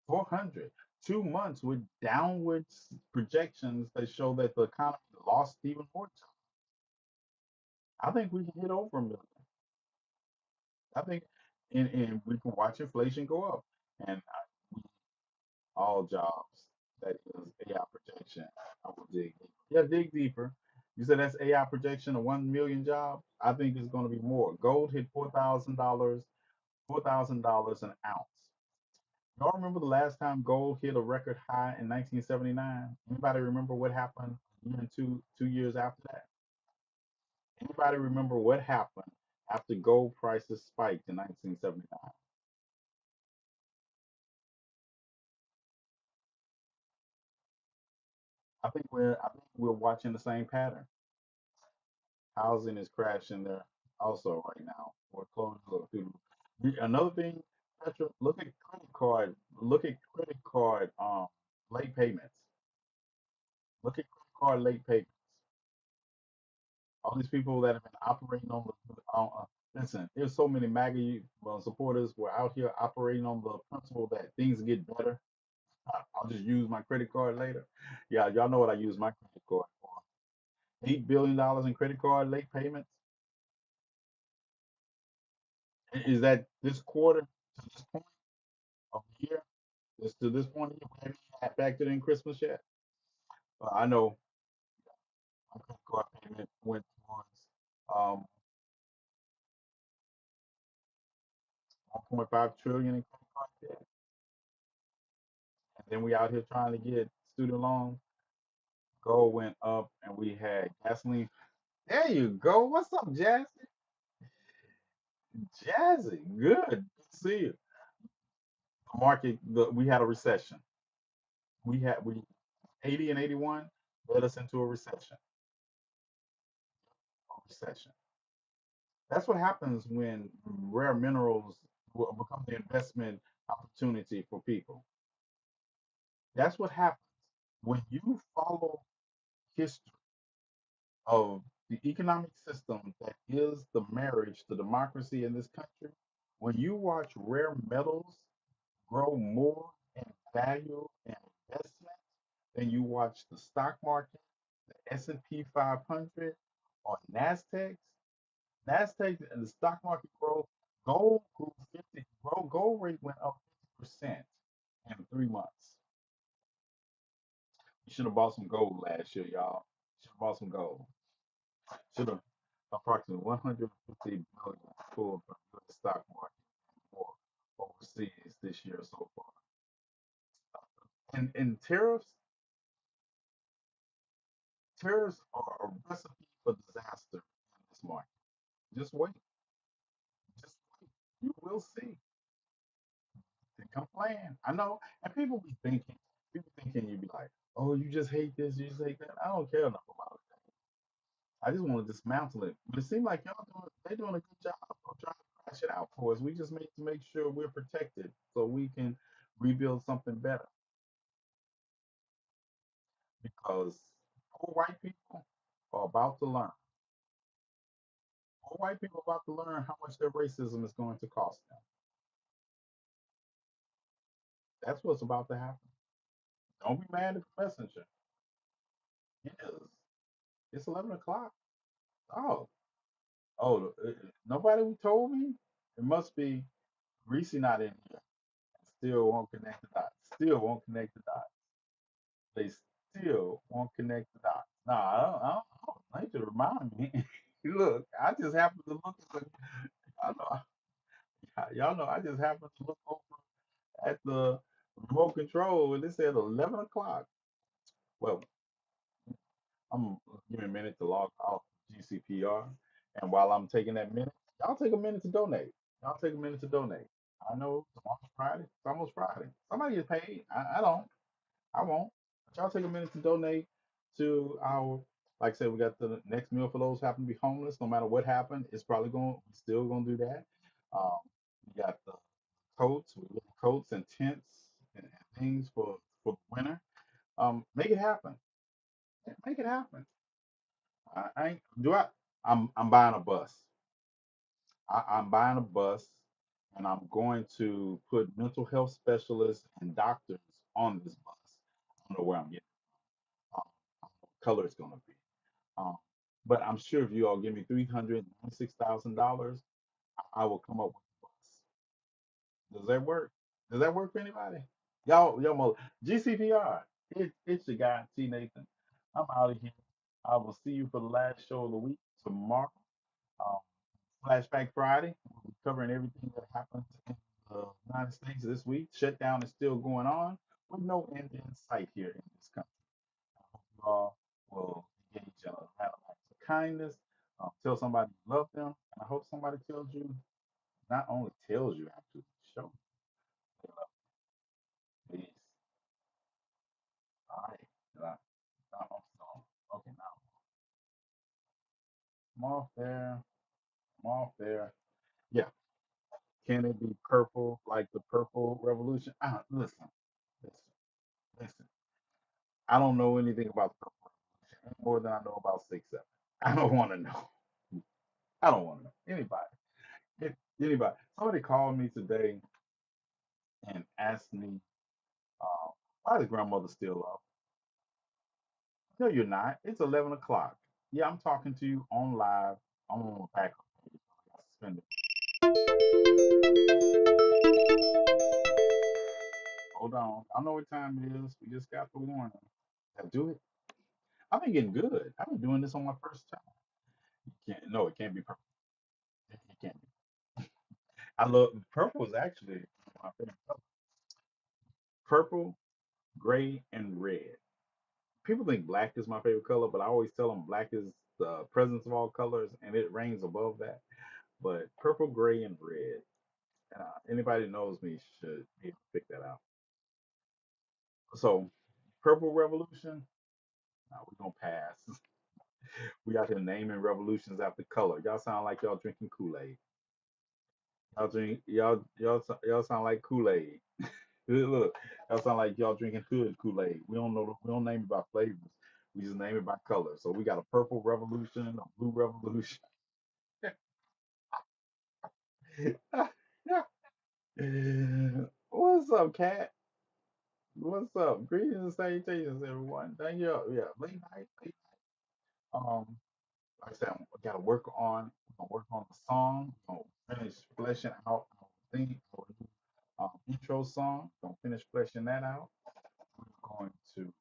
400. 2 months with downward projections that show that the economy lost even more jobs. I think we can hit over 1 million. I think, and we can watch inflation go up, and all jobs. That is AI projection. I will dig deeper. Yeah, dig deeper. You said that's AI projection of 1 million jobs. I think it's going to be more. Gold hit $4,000, $4,000 an ounce. Y'all remember the last time gold hit a record high in 1979? Anybody remember what happened a year and 2 years after that? Anybody remember what happened after gold prices spiked in 1979? I think we're watching the same pattern. Housing is crashing there also right now. Foreclosures are through. Another thing, Petra, look at credit card late payments. Look at credit card late payments. All these people that have been operating on the listen, there's so many MAGA supporters were out here operating on the principle that things get better. I'll just use my credit card later. Yeah, y'all know what I use my credit card for. $8 billion in credit card late payments. Is that this quarter to this point of the year? This to this point of the year, we haven't even factored in Christmas yet. I know my credit card payment went towards 1.5 trillion in credit card debt, and then we out here trying to get student loans. Gold went up, and we had gasoline. There you go. What's up, Jazzy? Jazzy, good. Good to see you. We had a recession. We 80 and 81 led us into a recession. A recession. That's what happens when rare minerals will become the investment opportunity for people. That's what happens when you follow history of the economic system that is the marriage to democracy in this country. When you watch rare metals grow more in value and investment than you watch the stock market, the S&P 500, or Nasdaq and the stock market growth. Gold grew 50. Gold rate went up 50% in 3 months. You should have bought some gold last year, y'all. Should have bought some gold. Should have approximately 150 billion pulled from the stock market or overseas this year so far. And tariffs are a recipe for disaster in this market. Just wait. Just wait. You will see. They come playing. I know. And people thinking you'd be like, oh, you just hate this, you just hate that. I don't care enough about it. I just want to dismantle it. But it seems like they're doing a good job of trying to crash it out for us. We just need to make sure we're protected so we can rebuild something better. Because poor white people are about to learn. Poor white people are about to learn how much their racism is going to cost them. That's what's about to happen. Don't be mad at the messenger. It is. It's 11 o'clock. Oh, nobody told me. It must be Reese not in here. Still won't connect the dots. Still won't connect the dots. They still won't connect the dots. Nah, I don't need to remind me. Look, I just happened to look at the, I know, y'all know, I just happened to look over at the remote control and it said 11 o'clock. Well, I'm give me a minute to log off GCPR. And while I'm taking that minute, y'all take a minute to donate. Y'all take a minute to donate. I know it's almost Friday. It's almost Friday. Somebody gets paid. I don't. I won't. But y'all take a minute to donate to our. Like I said, we got the next meal for those who happen to be homeless. No matter what happened, it's probably going. We're still going to do that. Um, we got the coats, we got coats and tents and things for the winter. Make it happen. Make it happen. I ain't do I. I'm buying a bus. I'm buying a bus, and I'm going to put mental health specialists and doctors on this bus. I don't know where I'm getting. Um, I don't know what color it's going to be. Um, but I'm sure if you all give me $396,000, I will come up with a bus. Does that work? Does that work for anybody? GCPR. It's your guy T Nathan. I'm out of here. I will see you for the last show of the week tomorrow. Um, Flashback Friday. We'll be covering everything that happened in the United States this week. Shutdown is still going on with no end in sight here in this country. I hope you all will engage in a matter of kindness. Tell somebody you love them, and I hope somebody tells you, not only tells you, actually show you they love you. Peace. All right. Okay, now I'm off there. I'm off there. Yeah. Can it be purple like the Purple Revolution? Listen, listen. I don't know anything about the Purple Revolution any more than I know about 6-7. I don't want to know. I don't want to know. Anybody. Somebody called me today and asked me, why is grandmother still up? No, you're not. It's 11 o'clock. Yeah, I'm talking to you on live. I'm on my backup page. I got suspended. Hold on. I know what time it is. We just got the warning. I do it. I've been getting good. I've been doing this on my first time. No, it can't be purple. It can't be. I love purple is actually my favorite color. Purple, gray, and red. People think black is my favorite color, but I always tell them black is the presence of all colors, and it reigns above that. But purple, gray, and red. Anybody that knows me should be able to pick that out. So, purple revolution. Now we're gonna pass. We out here naming revolutions after color. Y'all sound like y'all drinking Kool Aid. Y'all sound like Kool Aid. Look, y'all sound like y'all drinking hood Kool Aid. We don't know. We don't name it by flavors. We just name it by color. So we got a purple revolution, a blue revolution. What's up, Cat? What's up? Greetings and salutations, everyone. Thank you. Yeah, late night. Um, like I said, I got to we're gonna work on the song. We're gonna finish fleshing out our theme, our new intro song. Gonna finish fleshing that out. We're going to.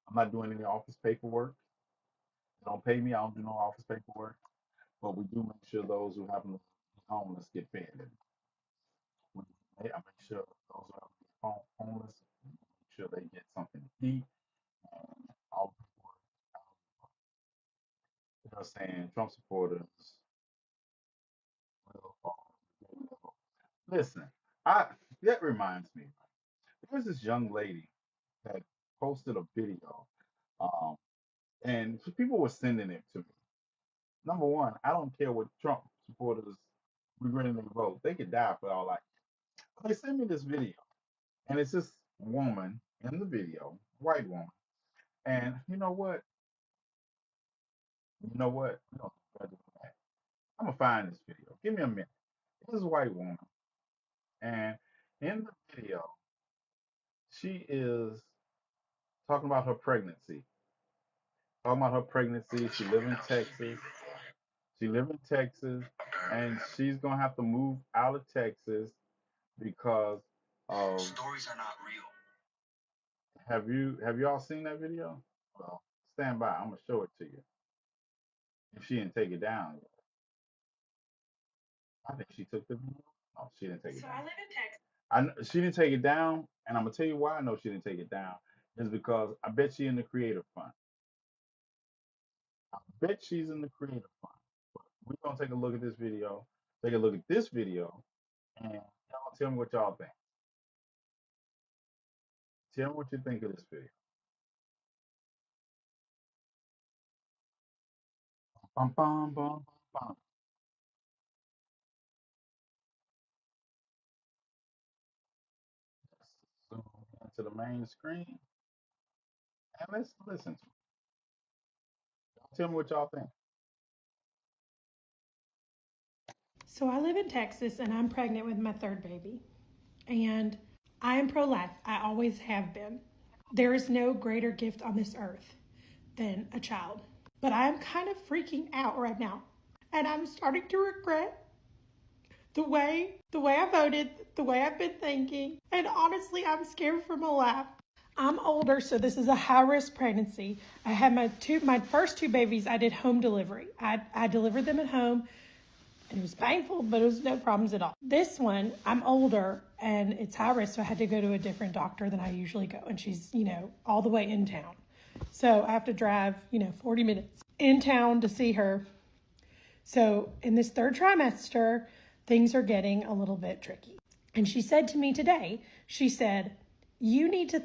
I'm not doing any office paperwork. They don't pay me. I don't do no office paperwork. But we do make sure those who happen to be homeless get fed. And I make sure those who happen to be homeless, make sure they get something to eat. And all the paperwork. They're saying Trump supporters will fall. Listen, I that reminds me. There was this young lady that posted a video, um, and people were sending it to me. Number one, I don't care what Trump supporters regretting their vote. They could die for all I care. They sent me this video, and it's this woman in the video, white woman. And you know what? You know what? We don't have to do that. I'm gonna find this video. Give me a minute. This is a white woman, and in the video, she is talking about her pregnancy. Talking about her pregnancy. She live in Texas. She live in Texas, and she's gonna have to move out of Texas because of. Stories are not real. Have you all seen that video? Well, stand by. I'm gonna show it to you. If she didn't take it down yet. I think she took the video. Oh, she didn't take it down. I live in Texas. She didn't take it down, and I'm gonna tell you why I know she didn't take it down. Is because I bet she in the creative fund. I bet she's in the creative fund. But we're gonna take a look at this video. Take a look at this video, and y'all tell me what y'all think. Tell me what you think of this video. Bum, bum, bum, bum. Zoom into the main screen, and let's listen to it. Tell me what y'all think. So I live in Texas and I'm pregnant with my third baby. And I am pro life. I always have been. There is no greater gift on this earth than a child. But I'm kind of freaking out right now. And I'm starting to regret the way I voted, the way I've been thinking. And honestly, I'm scared for my life. I'm older, so this is a high-risk pregnancy. I had my first two babies, I did home delivery. I delivered them at home. It was painful, but it was no problems at all. This one, I'm older and it's high risk, so I had to go to a different doctor than I usually go. And she's, all the way in town. So I have to drive, 40 minutes in town to see her. So in this third trimester, things are getting a little bit tricky. And she said to me today, she said, you need to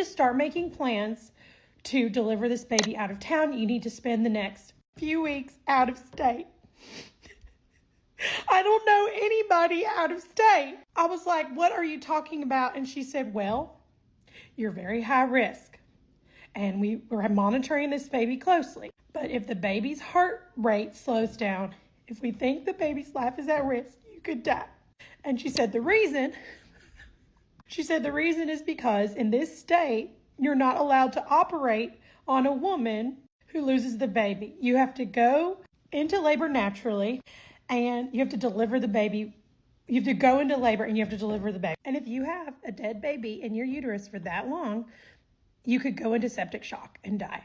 start making plans to deliver this baby out of town. You need to spend the next few weeks out of state. I don't know anybody out of state. I was like, what are you talking about? And she said, well, you're very high risk. And we're monitoring this baby closely. But if the baby's heart rate slows down, if we think the baby's life is at risk, you could die. And she said the reason is because in this state, you're not allowed to operate on a woman who loses the baby. You have to go into labor naturally and you have to deliver the baby. You have to go into labor and you have to deliver the baby. And if you have a dead baby in your uterus for that long, you could go into septic shock and die.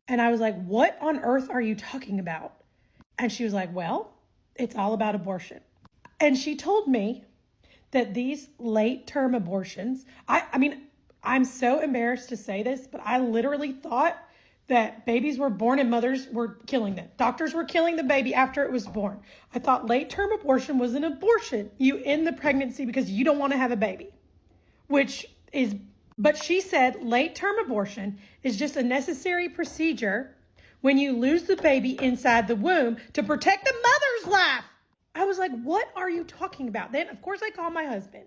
And I was like, what on earth are you talking about? And she was like, well, it's all about abortion. And she told me that these late-term abortions, I mean, I'm so embarrassed to say this, but I literally thought that babies were born and mothers were killing them. Doctors were killing the baby after it was born. I thought late-term abortion was an abortion. You end the pregnancy because you don't want to have a baby, but she said late-term abortion is just a necessary procedure when you lose the baby inside the womb to protect the mother's life. I was like, what are you talking about? Then, of course, I call my husband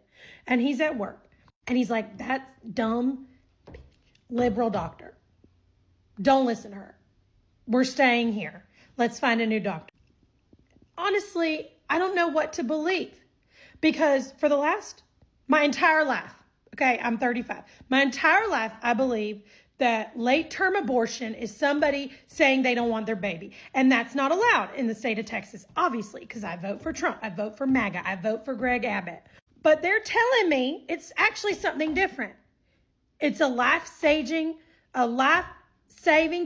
and he's at work and he's like, that's dumb liberal doctor. Don't listen to her. We're staying here. Let's find a new doctor. Honestly, I don't know what to believe because for my entire life, okay, I'm 35. My entire life, I believe that late-term abortion is somebody saying they don't want their baby. And that's not allowed in the state of Texas, obviously, because I vote for Trump, I vote for MAGA, I vote for Greg Abbott. But they're telling me it's actually something different. It's a life-saving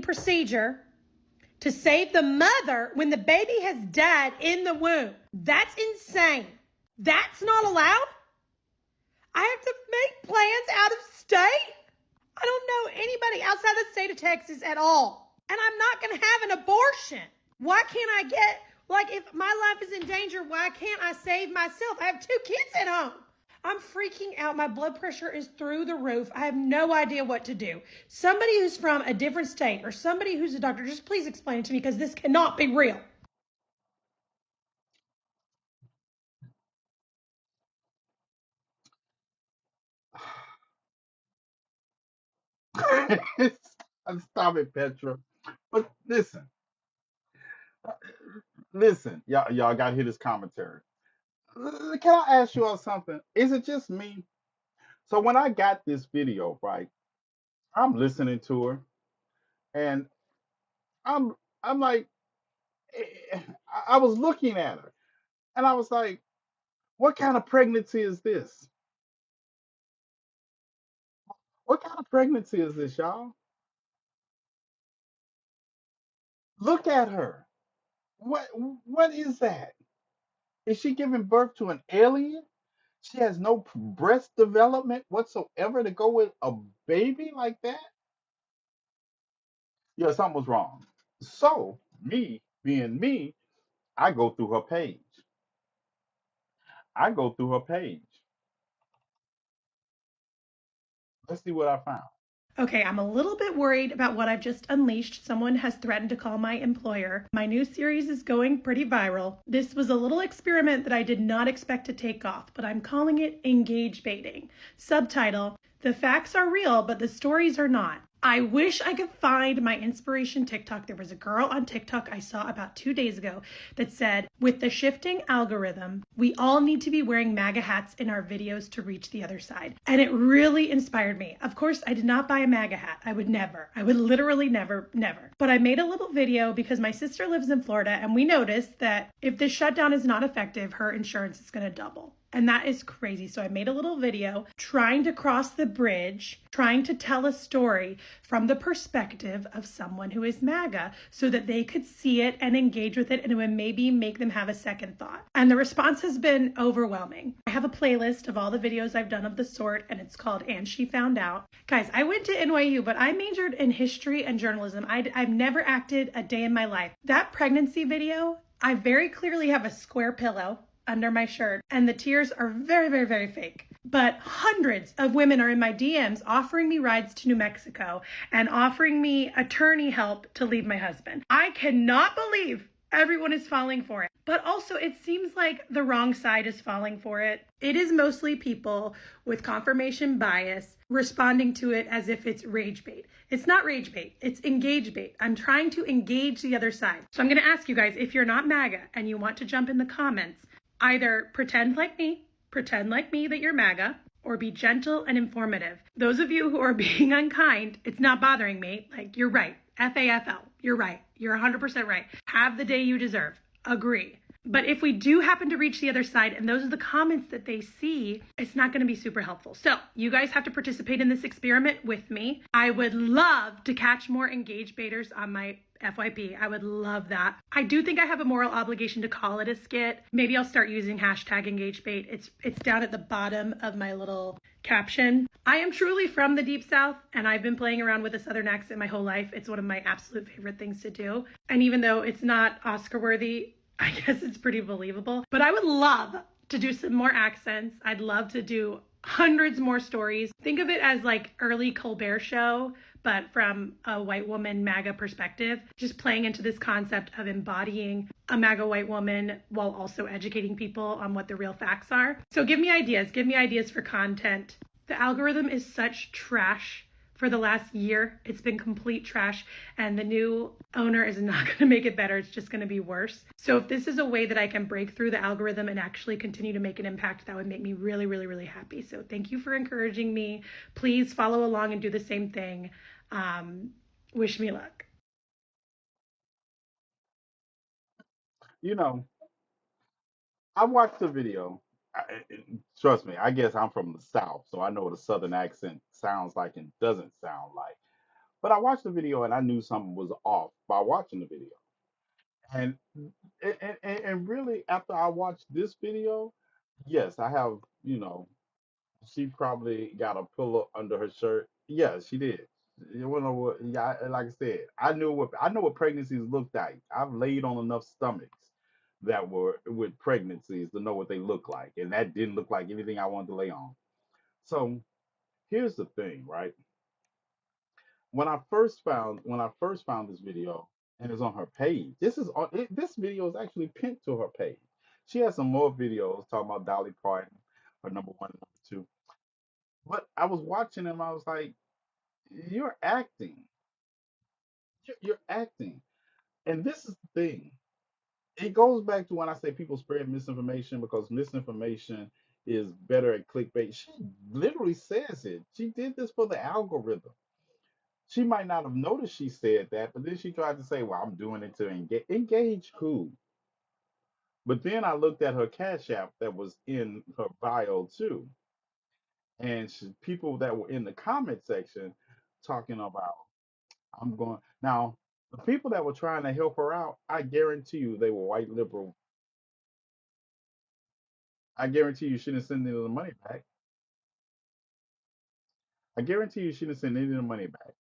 procedure to save the mother when the baby has died in the womb. That's insane. That's not allowed? I have to make plans out of state? I don't know anybody outside the state of Texas at all. And I'm not going to have an abortion. Why can't I get, like, if my life is in danger, why can't I save myself? I have 2 kids at home. I'm freaking out. My blood pressure is through the roof. I have no idea what to do. Somebody who's from a different state or somebody who's a doctor, just please explain it to me because this cannot be real. Stop it, Petra. But listen, y'all got to hear this commentary. Can I ask you all something? Is it just me? So when I got this video, right, I'm listening to her, and I'm I'm like, I was looking at her, and I was like, what kind of pregnancy is this? What kind of pregnancy is this, y'all? Look at her. What what is that? Is she giving birth to an alien? She has no breast development whatsoever to go with a baby like that? Yeah, something was wrong. So, me being me, I go through her page. I go through her page. Let's see what I found. Okay, I'm a little bit worried about what I've just unleashed. Someone has threatened to call my employer. My new series is going pretty viral. This was a little experiment that I did not expect to take off, but I'm calling it engage baiting. Subtitle: The facts are real, but the stories are not. I wish I could find my inspiration TikTok. There was a girl on TikTok I saw about 2 days ago that said, with the shifting algorithm, we all need to be wearing MAGA hats in our videos to reach the other side. And it really inspired me. Of course, I did not buy a MAGA hat. I would never. I would literally never. But I made a little video because my sister lives in Florida and we noticed that if this shutdown is not effective, her insurance is going to double. And that is crazy. So I made a little video trying to cross the bridge, trying to tell a story from the perspective of someone who is MAGA so that they could see it and engage with it, and it would maybe make them have a second thought. And the response has been overwhelming. I have a playlist of all the videos I've done of the sort, and it's called And She Found Out. Guys, I went to NYU, but I majored in history and journalism. I've never acted a day in my life. That pregnancy video, I very clearly have a square pillow under my shirt, and the tears are very, very, very fake. But hundreds of women are in my DMs offering me rides to New Mexico and offering me attorney help to leave my husband. I cannot believe everyone is falling for it. But also, it seems like the wrong side is falling for it. It is mostly people with confirmation bias responding to it as if it's rage bait. It's not rage bait, it's engage bait. I'm trying to engage the other side. So I'm going to ask you guys, if you're not MAGA and you want to jump in the comments, either pretend like me that you're MAGA, or be gentle and informative. Those of you who are being unkind, it's not bothering me. Like, you're right. FAFL. You're right. You're 100% right. Have the day you deserve. Agree. But if we do happen to reach the other side and those are the comments that they see, it's not going to be super helpful. So you guys have to participate in this experiment with me. I would love to catch more engage baiters on my FYP. I would love that. I do think I have a moral obligation to call it a skit. Maybe I'll start using hashtag EngageBait. It's down at the bottom of my little caption. I am truly from the Deep South, and I've been playing around with a Southern accent my whole life. It's one of my absolute favorite things to do. And even though it's not Oscar worthy, I guess it's pretty believable. But I would love to do some more accents. I'd love to do hundreds more stories. Think of it as like early Colbert Show, but from a white woman MAGA perspective, just playing into this concept of embodying a MAGA white woman while also educating people on what the real facts are. So give me ideas for content. The algorithm is such trash. For the last year, it's been complete trash, and the new owner is not going to make it better. It's just going to be worse. So if this is a way that I can break through the algorithm and actually continue to make an impact, that would make me really, really, really happy. So thank you for encouraging me. Please follow along and do the same thing. Um, Wish me luck. You know, I watched the video. Trust me, I guess I'm from the South, so I know what a Southern accent sounds like and doesn't sound like. But I watched the video and I knew something was off by watching the video. And and really, after I watched this video, yes, I have, she probably got a pillow under her shirt. Yeah, she did. You wanna know what? Yeah, like I said, I know what pregnancies look like. I've laid on enough stomachs that were with pregnancies to know what they look like, and that didn't look like anything I wanted to lay on. So here's the thing, right? When I first found this video and it's on her page, this video is actually pinned to her page. She has some more videos talking about Dolly Parton, her number one and number two. But I was watching them, I was like, you're acting. You're acting. And this is the thing. It goes back to when I say people spread misinformation because misinformation is better at clickbait. She literally says it. She did this for the algorithm. She might not have noticed she said that, but then she tried to say, well, I'm doing it to engage. Engage who? But then I looked at her Cash App that was in her bio too. And people that were in the comment section talking about, I'm going. Now, the people that were trying to help her out, I guarantee you they were white liberal. I guarantee you she didn't send any of the money back. I guarantee you she didn't send any of the money back.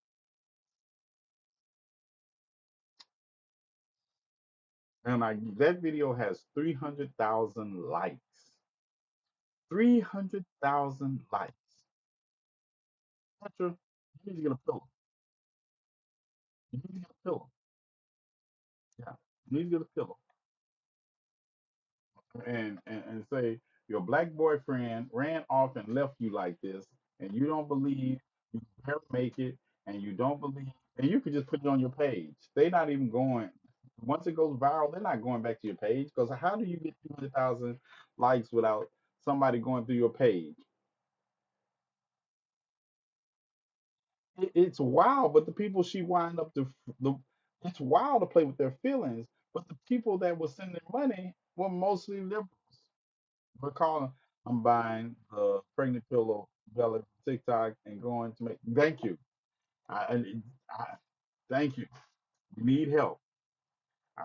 And that video has 300,000 likes. 300,000 likes. Petra, you need to get a pillow. You need to get a pillow. Yeah, you need to get a pillow. And say your black boyfriend ran off and left you like this, and you don't believe you can barely make it, and you don't believe, and you could just put it on your page. They're not even going. Once it goes viral, they're not going back to your page because how do you get 200,000 likes without somebody going through your page? It's wild, but the people she wind up the it's wild to play with their feelings. But the people that were sending money were mostly liberals. We're calling. I'm buying the pregnant pillow Bella TikTok and going to make. Thank you. I thank you. You need help.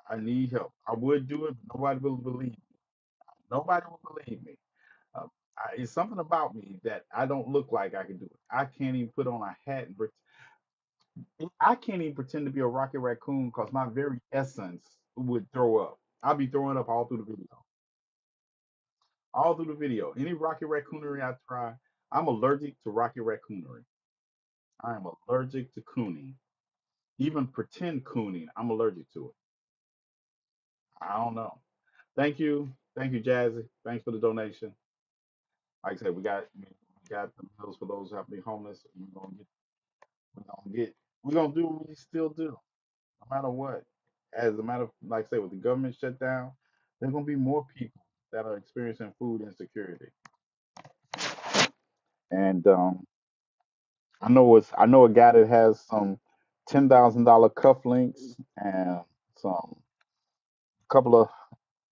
I need help. I would do it, but nobody will believe me. Nobody will believe me. Uh, it's something about me that I don't look like I can do it. I can't even put on a hat and I can't even pretend to be a rocket raccoon because my very essence would throw up. I'll be throwing up all through the video. All through the video. Any rocket raccoonery I try, I'm allergic to rocket raccoonery. I am allergic to cooning. Even pretend cooning, I'm allergic to it. I don't know. Thank you. Thank you, Jazzy. Thanks for the donation. Like I said, we got the bills for those who have been homeless. We're gonna do what we still do, no matter what. As a matter of like I say, with the government shut down, there's gonna be more people that are experiencing food insecurity. And I know a guy that has some $10,000 cufflinks and some couple of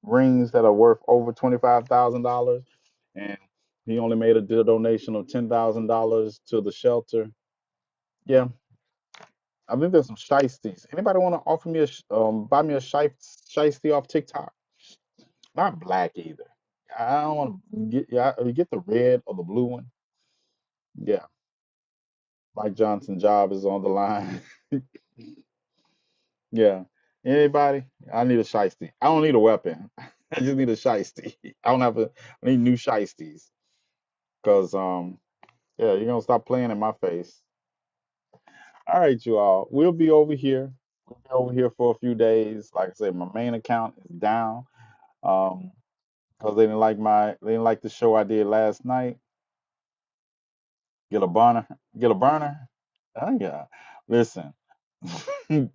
rings that are worth over $25,000, and he only made a donation of $10,000 to the shelter. Yeah, I think there's some shiesties. Anybody want to offer me buy me a shiesty off TikTok? Not black either. I don't want to get the red or the blue one. Yeah, Mike Johnson job is on the line. Yeah. Anybody? I need a shiesty. I don't need a weapon. I just need a shiesty. I don't have a. I need new shiesties. Cause yeah, you're gonna stop playing in my face. All right, you all. We'll be over here. We'll be over here for a few days. Like I said, my main account is down. Um, because they didn't like the show I did last night. Get a burner. Get a burner. Oh yeah. Listen. I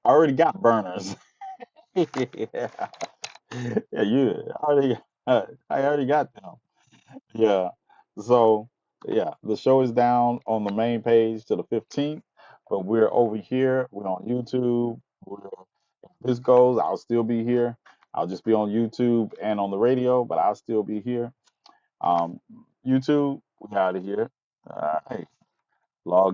already got burners. Yeah. Yeah, I already got them. Yeah. So yeah, the show is down on the main page to the 15th. But we're over here. We're on YouTube. If this goes, I'll still be here. I'll just be on YouTube and on the radio, but I'll still be here. Um, YouTube, we out of here. All right. Log